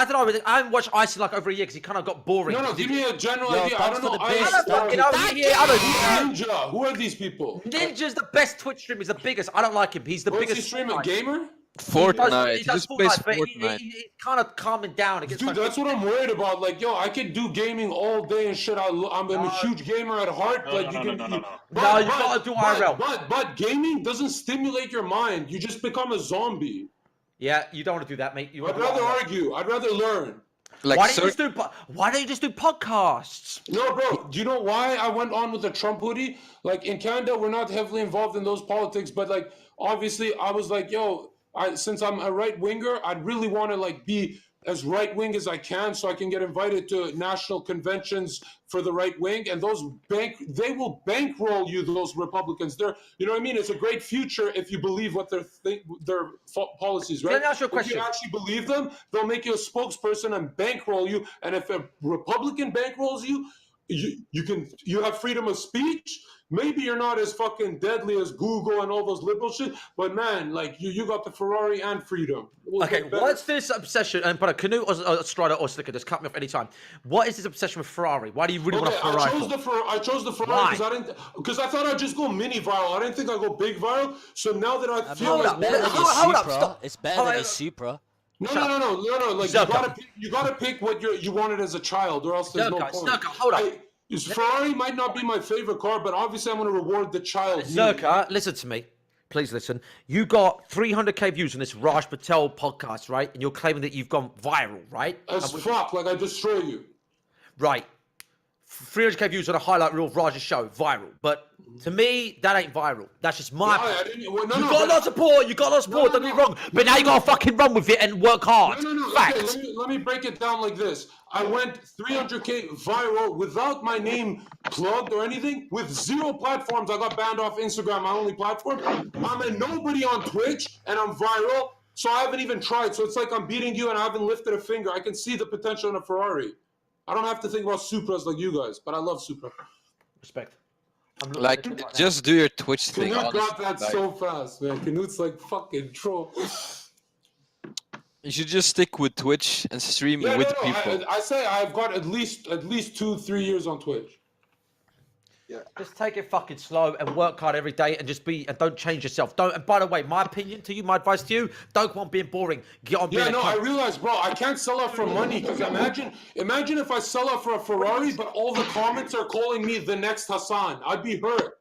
don't know. I haven't watched Ice in like over a year because he kind of got boring. No, give me a general Yo, idea. I thanks don't for know. the base. Ice, I don't fucking know. I don't know. Ninja. Who are these people? Ninja's the best Twitch streamer. He's the biggest. I don't like him. He's the What's biggest he streaming? Fortnite. Gamer? Fortnite. He does Just plays Fortnite, but Fortnite. he's kind of calming down. It gets Dude, like- that's what I'm worried about. Like, yo, I could do gaming all day and shit. I'm a huge gamer at heart. No, Like, no, you no, can. no, no, no. No, you gotta do IRL. But gaming doesn't stimulate your mind. You just become a zombie. Yeah, you don't want to do that, mate. You I'd wanna do rather IRL. argue. I'd rather learn. Like, Why don't you just do podcasts? No, bro. Do you know why I went on with the Trump hoodie? Like in Canada, we're not heavily involved in those politics, but like obviously, I was like, yo, since I'm a right winger, I'd really want to like be as right wing as I can, so I can get invited to national conventions for the right wing. And they will bankroll you. Those Republicans, you know what I mean? It's a great future if you believe what their policies, right? Let me ask you a question. If you actually believe them, they'll make you a spokesperson and bankroll you. And if a Republican bankrolls you, you have freedom of speech. Maybe you're not as fucking deadly as Google and all those liberal shit, but man, like you got the Ferrari and freedom. Okay, what's this obsession? And but Knut or Strider or Slicker, just cut me off anytime. What is this obsession with Ferrari? Why do you really want a Ferrari? I chose the Ferrari because I thought I'd just go mini viral. I didn't think I'd go big viral. So now that I feel Hold like up, Better than your hold up, Supra. stop. It's better Hold than on. a Supra. No. Like Zherka. you gotta pick what you wanted as a child, or else there's no point. Zherka, hold up. Ferrari might not be my favorite car, but obviously I'm gonna reward the child. Zherka, listen to me. Please listen. You got 300k views on this Raj Patel podcast, right? And you're claiming that you've gone viral, right? As fuck, like I destroy you. Right. 300k views on a highlight reel of Raj's show, viral. But to me, that ain't viral. That's just my. You got a lot of support. You got a lot of support. Don't get me wrong. But now you gotta fucking run with it and work hard. No. Fact. Okay, let me break it down like this. I went 300k viral without my name plugged or anything. With 0 platforms, I got banned off Instagram, my only platform. I'm a nobody on Twitch, and I'm viral. So I haven't even tried. So it's like I'm beating you, and I haven't lifted a finger. I can see the potential in a Ferrari. I don't have to think about Supras like you guys, but I love Supra. Respect. Like, just do your Twitch thing. Knut got honestly. that Like, so fast, man. Knut's like fucking troll. you should just stick with Twitch and stream Yeah, with no. people. I say I've got at least 2-3 years on Twitch. Just take it fucking slow and work hard every day and just be and don't change yourself. Don't. And by the way, my opinion to you, my advice to you: don't go on being boring. Get on being. Yeah, a no, I cunt. realize, bro, I can't sell out for money because imagine if I sell out for a Ferrari, but all the comments are calling me the next Hassan. I'd be hurt.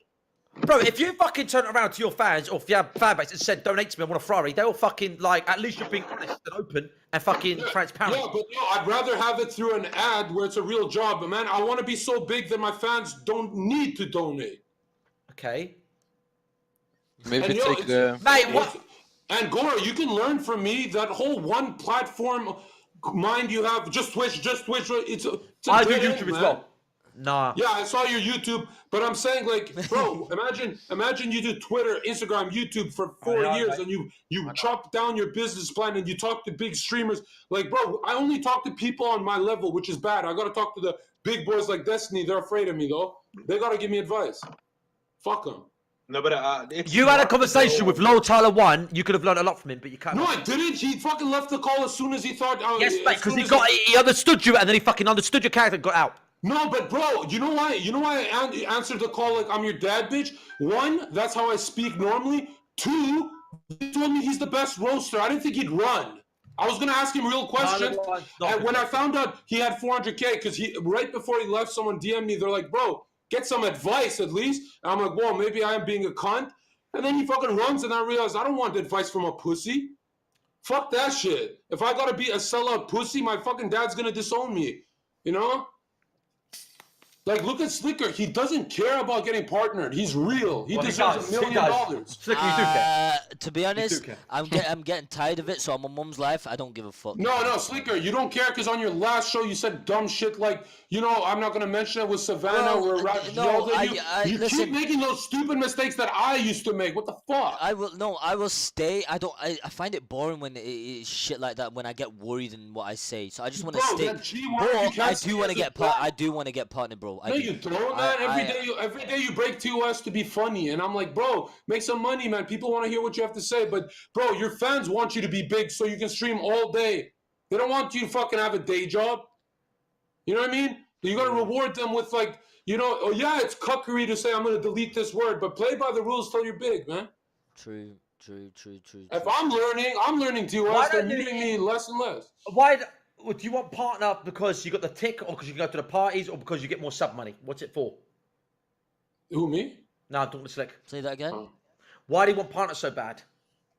Bro, if you fucking turn around to your fans or if you have fan base and said donate to me, I want a Ferrari, they'll fucking like at least you're being honest and open and fucking transparent. Yeah, but no, I'd rather have it through an ad where it's a real job. But man, I want to be so big that my fans don't need to donate. Okay. Maybe And, yo, take the. Mate, what? And Gore, you can learn from me that whole one platform mind you have. Just Twitch. It's a I do dead end, YouTube as man. well. Nah. Yeah, I saw your YouTube, but I'm saying like, bro, imagine you do Twitter, Instagram, YouTube for 4 years, and you chop down your business plan and you talk to big streamers. Like, bro, I only talk to people on my level, which is bad. I gotta talk to the big boys like Destiny. They're afraid of me though. They gotta give me advice. Fuck them. No, but it's You had a smart to conversation know- with Lowell Tyler 1. You could have learned a lot from him, but you can't. No, I didn't. He fucking left the call as soon as he thought. Yes, as mate, because soon as he understood you and then he fucking understood your character and got out. No, but bro, you know why? You know why I answered the call like I'm your dad, bitch? 1, that's how I speak normally. 2, he told me he's the best roaster. I didn't think he'd run. I was gonna ask him real questions, and when I found out he had 400k, because he right before he left, someone DM'd me. They're like, "Bro, get some advice at least." And I'm like, "Well, maybe I am being a cunt." And then he fucking runs, and I realized I don't want advice from a pussy. Fuck that shit. If I gotta be a sellout pussy, my fucking dad's gonna disown me. You know? Like, look at Slicker. He doesn't care about getting partnered. He's real. He Well, he deserves does. $1 He million. does. Slicker, you do care. To be honest, care. I'm getting tired of it. So I'm a mum's life. I don't give a fuck. No, Slicker, you don't care because on your last show you said dumb shit like, I'm not going to mention it with Savannah Well, or Rajj. no, You listen. keep making those stupid mistakes that I used to make. What the fuck? I will stay. I find it boring when it's shit like that, when I get worried in what I say. So I just want to Bro, stick. that G-word, you But can't I say do want to as a get black- I do want to get partnered, bro. No, you don't, man. Every day you break TOS to be funny, and I'm like, bro, make some money, man. People want to hear what you have to say, but bro, your fans want you to be big so you can stream all day. They don't want you to fucking have a day job. You know what I mean? You got to reward them with like, oh yeah, it's cuckery to say I'm gonna delete this word, but play by the rules till you're big, man. True. If I'm learning TOS. Why They're don't you- needing me less and less. Why do you want partner because you got the tick, or because you can go to the parties, or because you get more sub money? What's it for? Who, me? No, I'm talking to Slick. Say that again. Oh. Why do you want partner so bad?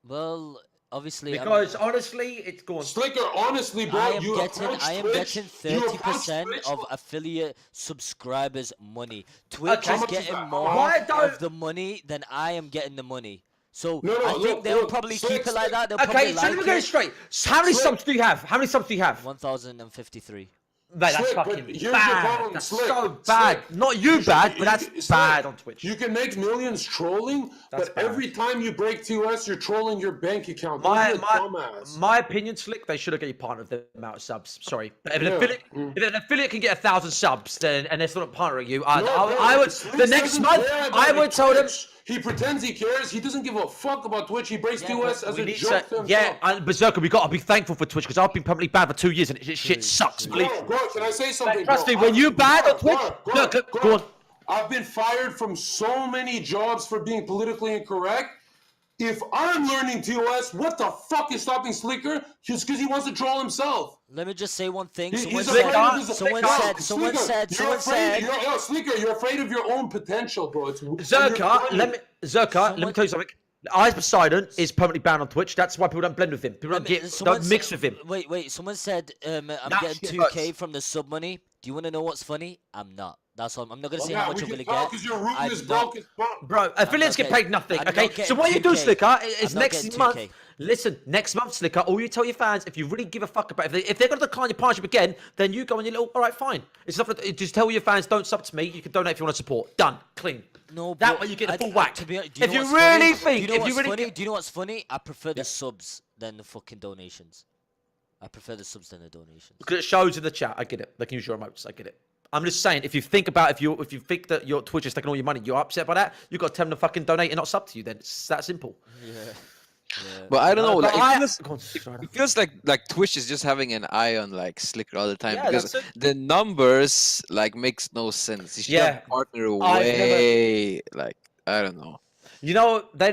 Well, obviously, Because honestly, it's gone. Slicker, honestly, bro, I am you getting approach I am Twitch, getting you approach 30% Twitch- of affiliate subscribers' money. Twitch Okay. How is much is getting that? more Why don't- of the money than I am getting the money. So No, I think look, they'll probably Slick, keep it like that. They'll Okay, probably so let me like get it it. straight. So how many Slick. subs do you have? How many subs do you have? 1,053. Mate, that's Slick, but fucking here's the bad. problem, That's Slick. so bad. Slick. Not you bad, but You- that's Slick, bad on Twitch. You can make millions trolling, That's but bad. every time you break TOS, you're trolling your bank account. Don't be a dumbass. My opinion, Slick, they should have got you partnered with the amount of subs. Sorry. But if, Yeah. if an affiliate can get 1,000 subs, then and they're still not partnering you, I No, would. Slick The next doesn't month, care I about would tell them. Twitch. He pretends he cares. He doesn't give a fuck about Twitch. He breaks TOS as We a need joke to to, himself. yeah, and Berserker, we got to be thankful for Twitch because I've been permanently banned for 2 years and shit sucks. Believe me. Bro, can I say something? Trust bro? me, when you bad on Twitch, look, go on. I've been fired from so many jobs for being politically incorrect. If I'm learning TOS, what the fuck is stopping Slicker? Just because he wants to troll himself. Let me just say one thing. He's Someone afraid of his- someone Slicker, said. Slicker, you're afraid of your own potential, bro. Zherka, let me tell you something. Eyes Poseidon is permanently banned on Twitch. That's why people don't blend with him. People don't mix with him. Wait. Someone said I'm Nah, getting shit 2K from the sub money. Do you want to know what's funny? I'm not. That's all. I'm not gonna say how much I'm gonna get. Because you're I'm ruthless, not- Bro, affiliates get paid nothing, I'm okay? not getting So what you do, 2K. Slicker, is I'm not next getting month. 2K. Listen, next month, Slicker, all you tell your fans, if you really give a fuck about if they're going to decline your partnership again, then you go on your little, all right, fine. It's not just tell your fans, don't sub to me. You can donate if you want to support. Done, clean. No, That but way you get a I- full I- whack. to be honest, If you really think, do you know if you what's really funny? Do you know what's funny? I prefer the subs than the fucking donations. I prefer the subs than the donations. Because it shows in the chat. I get it. They can use your emotes. I get it. I'm just saying, if you think that your Twitch is taking all your money, you're upset by that. You got to tell them to fucking donate and not sub to you. Then it's that simple. Yeah. But I don't know. But Like, Go on, it feels like Twitch is just having an eye on like Slicker all the time Yeah, because that's it. the numbers like makes no sense. You should Yeah. have a partner I've never- way like I don't know. You know, they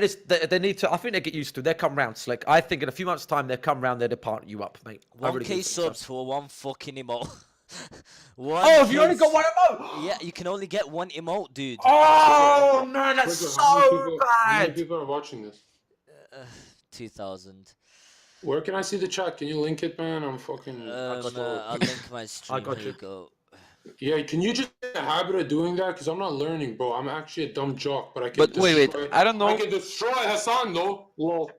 need to. I think they get used to. They come round, Slick. I think in a few months' time they come round. They'll partner you up, mate. I really 1K do think so. subs for one fucking emote. Oh, have you only got one emote? Yeah, you can only get one emote, dude. Oh man, that's Slicker, how many so people- How many bad. people are watching this? 2,000. Where can I see the chat? Can you link it, man? I'm fucking. I'll link my stream. got Here you. you go. Yeah, can you just get a habit of doing that? Because I'm not learning, bro. I'm actually a dumb jock, but I can. But wait, I don't know. I can destroy Hassan though. Lol.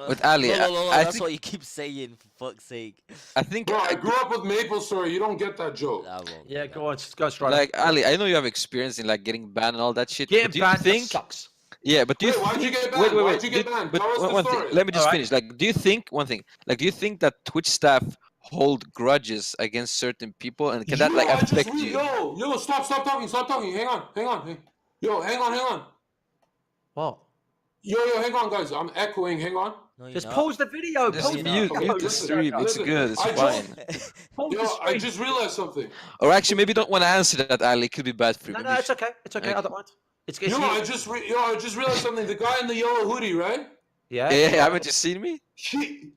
With Ali, I That's think- what you keep saying, for fuck's sake. I think Bro, I grew up with Maple Story. You don't get that joke. I won't. Yeah, go on, just go straight. like Ali, I know you have experience in like getting banned and all that shit. Getting but do you banned think? sucks. Yeah, but do you Wait, why'd you think- get banned? Wait, Why'd you get do- banned? But Tell us the one thing. story. Let me just Alright. finish. Like, do you think one thing? Like, do you think that Twitch staff hold grudges against certain people, and can that like I just affect read- you? Yo, stop talking. Hang on. Yo, hang on. What? Yo, hang on, guys. I'm echoing. Hang on. No, you're Just not. pause the video. Just Pause the mute video. the Listen, stream. It's listen, good. It's I fine. Pause Yo, the I stream. just realized something. Or actually, maybe don't want to answer that, Ali. It could be bad for you. No, Maybe no, you it's okay. It's okay. I don't mind. It's Yo, I just realized something. The guy in the yellow hoodie, right? yeah. Yeah, haven't you seen me?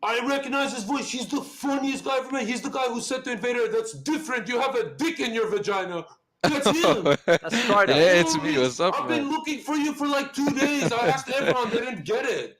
I recognize his voice. He's the funniest guy for me. He's the guy who said to Invader, "That's different. You have a dick in your vagina." That's him. That's Friday. Yeah, it's me. What's up, I've been man? looking for you for like 2 days. I asked everyone, they didn't get it.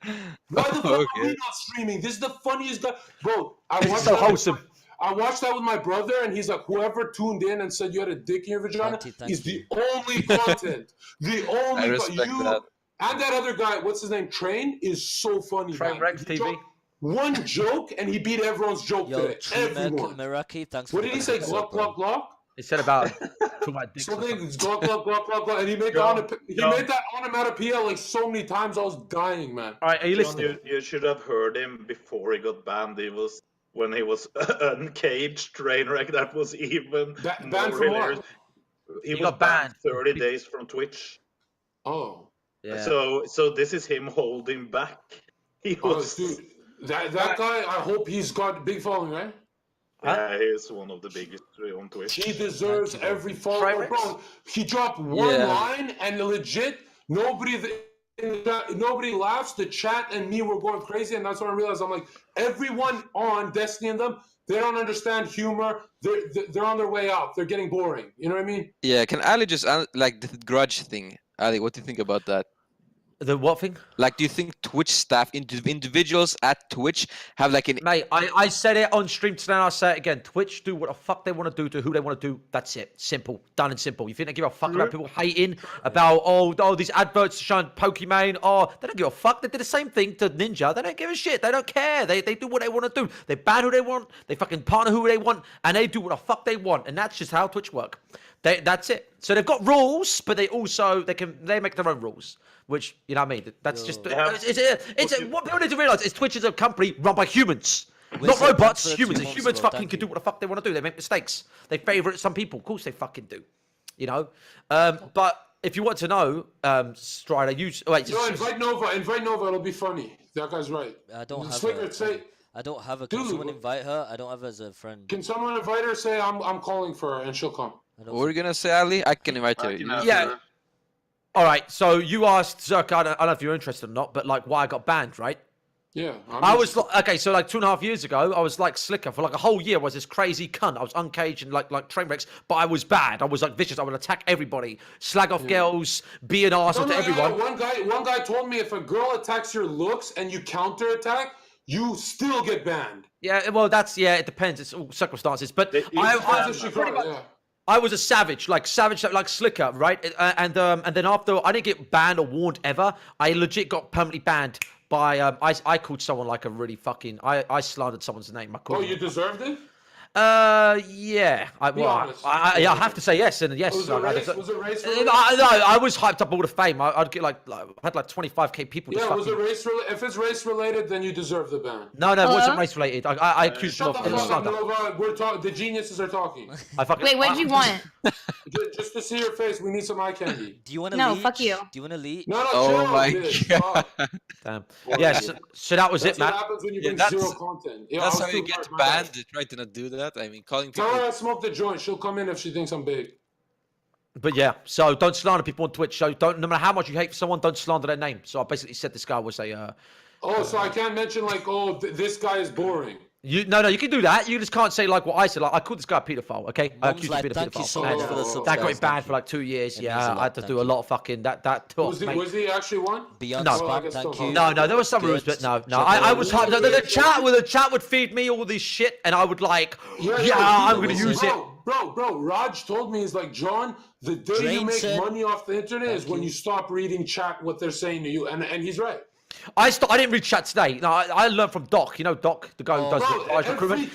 Why the fuck are we Okay. not streaming? This is the funniest guy, bro. I This is watched so that- wholesome. I watched that with my brother, and he's like, whoever tuned in and said you had a dick in your vagina Thank is you. the only content. The only I respect that. And that other guy, what's his name? Train is so funny. Train man. Rex He TV. dropped one joke, and he beat everyone's joke Yo, today. Everyone. Meraki, thanks What for did he the say? episode, Glock, bro. glock, glock? It said about talking about dicks. Something, glock, glock, glock, glock, glock. And he made that onomatopoeia like so many times, I was dying, man. All right, are you John, listening? you should have heard him before he got banned. When he was uncaged, Trainwreck, that was even Banned more from what? hilarious. He was got banned banned. 30 days from Twitch. Oh. Yeah. So this is him holding back. He was, Dude, that guy, I hope he's got a big following, right? yeah, he's one of the biggest on Twitch. He deserves Thank you, bro. every follower, bro. He dropped one Yeah. line, and legit, nobody laughs. The chat and me were going crazy, and that's when I realized I'm like, everyone on Destiny and them, they don't understand humor. They're on their way out. They're getting boring. You know what I mean? Yeah, can Ali just like the grudge thing? Ali, what do you think about that? The what thing? Like, do you think Twitch staff, individuals at Twitch, have like an? Mate, I said it on stream today and I'll say it again. Twitch do what the fuck they want to do to who they want to do. That's it. Simple. Done and simple. You think they give a fuck about people hating about, oh, these adverts showing Pokemon? Oh, they don't give a fuck. They did the same thing to Ninja. They don't give a shit. They don't care. They do what they want to do. They ban who they want. They fucking partner who they want. And they do what the fuck they want. And that's just how Twitch work. That's it. So they've got rules, but they make their own rules. Which, you know what I mean? That's just... what people need to realise is Twitch is a company run by humans. Not Wizard, robots, thanks for humans. 2 months, Humans bro. fucking Thank can do you. what the fuck they want to do. They make mistakes. They favourite some people. Of course they fucking do. You know? But if you want to know, Strider, Invite Nova. Invite Nova. It'll be funny. That guy's right. I don't have Slicker, her. say, I don't have her. Can Dude, someone invite her? I don't have her as a friend. can someone invite her? Say I'm calling for her, and she'll come. What were you gonna say, Ali? I can invite you. Yeah. All right, so you asked Zherka, I don't know if you're interested or not, but like why I got banned, right? Yeah. I was okay, so like 2.5 years ago, I was like Slicker for like a whole year. I was this crazy cunt. I was uncaged and like train wrecks, but I was bad. I was like vicious. I would attack everybody, slag off girls, be an arsehole to everyone. One guy told me if a girl attacks your looks and you counterattack, you still get banned. Yeah, well, it depends. It's all circumstances, but I was a savage, like Slicker, right? And then after I didn't get banned or warned ever, I legit got permanently banned by I called someone like a really fucking I slandered someone's name. You deserved it? Yeah. I have to say yes, and yes. Was it race related? I was hyped up all the fame. I'd get like I had like 25k people. Yeah, just was it race related? If it's race related, then you deserve the ban. No, it wasn't race related. I accused Shut them the of fuck up, slander. Nova. We're talking. The geniuses are talking. Wait, what did you want? Just to see your face, we need some eye candy. Do you want to No, leech? fuck you. Do you want to leech? No, Oh chill, my bitch. God. Fuck. Damn. Yeah, so that was That's it, man. what happens when you Yeah, bring that's- zero content. Yeah, That's I'll how you still get work, my bad. banned. Try to not do that. I mean, calling Tell people. her I smoked the joint. She'll come in if she thinks I'm big. But yeah, so don't slander people on Twitch. So no matter how much you hate someone, don't slander their name. So I basically said this guy was a. So I can't mention like, this guy is boring. You can do that. You just can't say like what I said. Like I called this guy a paedophile. Okay, I Mom's accused like, him of being a thank you pedophile. so And, much for the subs. that got guys, me banned thank for like 2 years. It Yeah, means a I lot, had to thank do you. a lot of fucking that. Was he actually one? Beyond No. spam, Well, I guess thank so. you. No, there was some rules, but no. I was hyped. The chat would feed me all this shit, and I would like, I'm gonna use it. Bro, Rajj told me, he's like, John, the day you Drain make said- money off the internet is Thank when you. you stop reading chat, what they're saying to you. And he's right. I didn't read chat today. No, I learned from Doc. You know Doc, the guy who does Bro, the Rajj recruitment.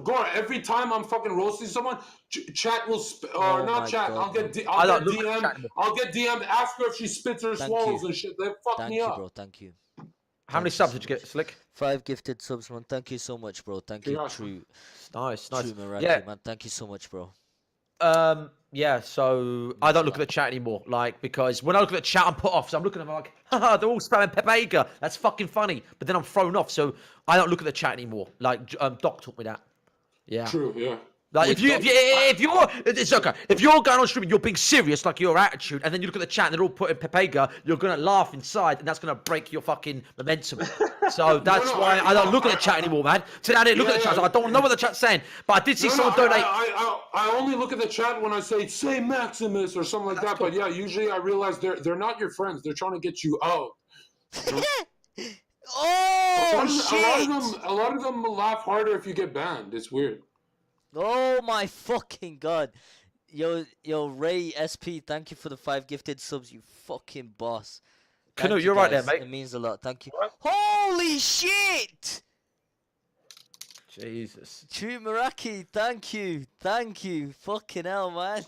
Gore, every time I'm fucking roasting someone, chat will, Oh not my chat, God. I'll get DM'd, ask her if she spits or Thank swallows you. and shit. They fuck Thank me you, up. bro. Thank you. How many subs did you get, Slick? 5 gifted subs, man. Thank you so much, bro. Thank you, Congrats, true Nice. Meraki, Yeah. man. Thank you so much, bro. Yeah, so I don't look at the chat anymore, like, because when I look at the chat, I'm put off. So I'm looking at them like, haha, they're all spamming Pepega. That's fucking funny. But then I'm thrown off, so I don't look at the chat anymore. Like, Doc taught me that. Yeah. True, yeah. Like, if you're, it's okay. If you're going on stream and you're being serious, like your attitude, and then you look at the chat and they're all putting Pepega, you're gonna laugh inside, and that's gonna break your fucking momentum. So that's why I don't look at the chat anymore, man. Today I didn't look at the chat. So I don't know what the chat's saying, but I did see someone donate. I only look at the chat when I say Maximus or something like that. But yeah, usually I realize they're not your friends. They're trying to get you out. Oh A lot of them laugh harder if you get banned. It's weird. Oh my fucking god. Yo, Ray SP, thank you for the 5 gifted subs, you fucking boss. Thank Knut, you, you're right there, guys. mate. It means a lot. Thank you. What? Holy shit! Jesus. True Maraki, thank you. Thank you. Fucking hell, man.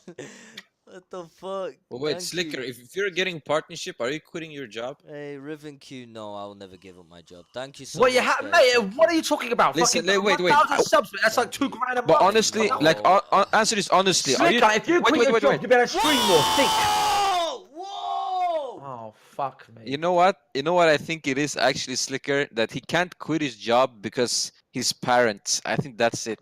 What the fuck? But wait, Thank Slicker, you. if you're getting partnership, are you quitting your job? Hey, Riven Q, no, I will never give up my job. Thank you so What much. mate? Thank What you. are you talking about? Listen, Fucking wait. 1,000 subs. That's like Thank $2 you. grand a month. But honestly, No. like, answer this honestly. Slicker, if you quit your job, you better stream more. Think. Whoa! Whoa! Oh fuck me. You know what? You know what I think it is actually, Slicker, that he can't quit his job because his parents. I think that's it.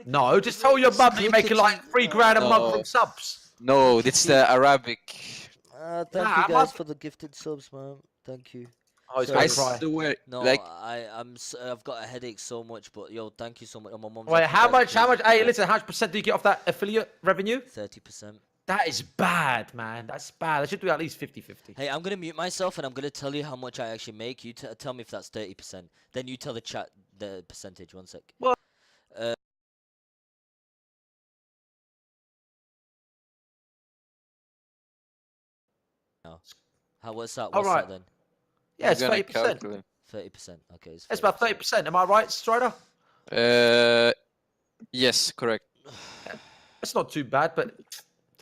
No, just tell your mum that you're making like $3 grand a month No. from subs. No, it's the Arabic. Thank Nah, you I'm guys not- for the gifted subs, man. Thank you. Oh, he's Sorry. gonna cry. swear, No, like, I've got a headache so much, but yo, thank you so much. My mom's Wait, actually how very much? How pleased much? with Hey, that. listen, how much percent do you get off that affiliate revenue? 30%. That is bad, man. That's bad. I should do at least 50-50. Hey, I'm gonna mute myself and I'm gonna tell you how much I actually make. You tell me if that's 30%. Then you tell the chat the percentage. 1 sec. What? No. What's that? All What's right. that then? Yeah, it's I'm gonna 30%. calculate. 30%. Okay, it's It's about 30%. Am I right, Strider? Yes, correct. It's not too bad, but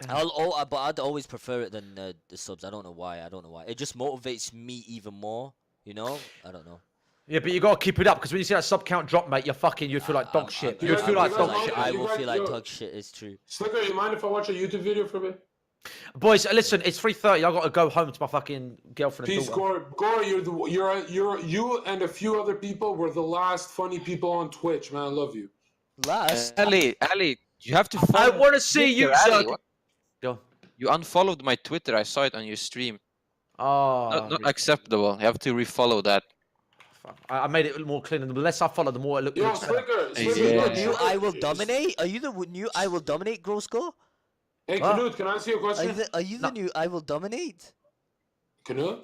But I'd always prefer it than the subs. I don't know why. It just motivates me even more. You know? I don't know. yeah, but you gotta keep it up because when you see that sub count drop, mate, you'd feel like dog shit. You'd feel like dog shit. I You will guys- feel like yo. dog shit. It's true. Slicker, you mind if I watch a YouTube video for a bit? Boys, listen, it's 3:30. I gotta go home to my fucking girlfriend and Peace, daughter. Gore. You and a few other people were the last funny people on Twitch, man. I love you. Last. Ali, you have to I follow. want to see you, Twitter, Ali, sir. what? Go. You unfollowed my Twitter. I saw it on your stream. Oh, Not acceptable. You have to refollow that. fuck. I made it more clean, and the less I follow, the more it looks Yo, better. Slicker. Is Slicker, it Yeah. the new I will dominate? Are you the new I will dominate, Grosko? Hey, Huh? Knut, can I ask you a question? Are you the new I will dominate? Knut?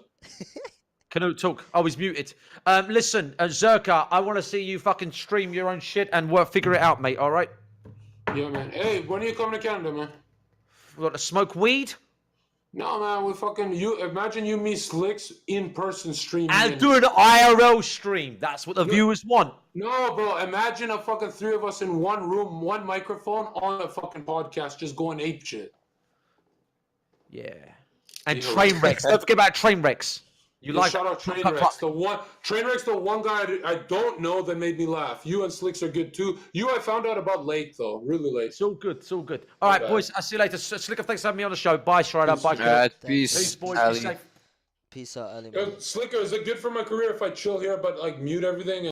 Knut, talk. Oh, he's muted. Listen, Zherka, I want to see you fucking stream your own shit and figure it out, mate. All right? Yeah, man. Hey, when are you coming to Canada, man? What, to smoke weed? No, man. We fucking imagine you, me, Slicks in person streaming. And do an IRL stream. That's what the viewers want. No, bro. Imagine a fucking 3 of us in one room, one microphone on a fucking podcast, just going ape shit. Yeah. And Yeah. train wrecks. Don't forget about train wrecks. You Yeah, like shout out Trainwreck's. Trainwreck's the one guy I don't know that made me laugh. You and Slicks are good too. You I found out about late though, really late. It's all good. It's all good. All right, bad. boys. I'll see you later. Slicker, thanks for having me on the show. Bye, Strider. Bye. Knut. Peace, Peace, boys. Be Ali. safe. Peace out, early Yo, Slicker, is it good for my career if I chill here but like mute everything?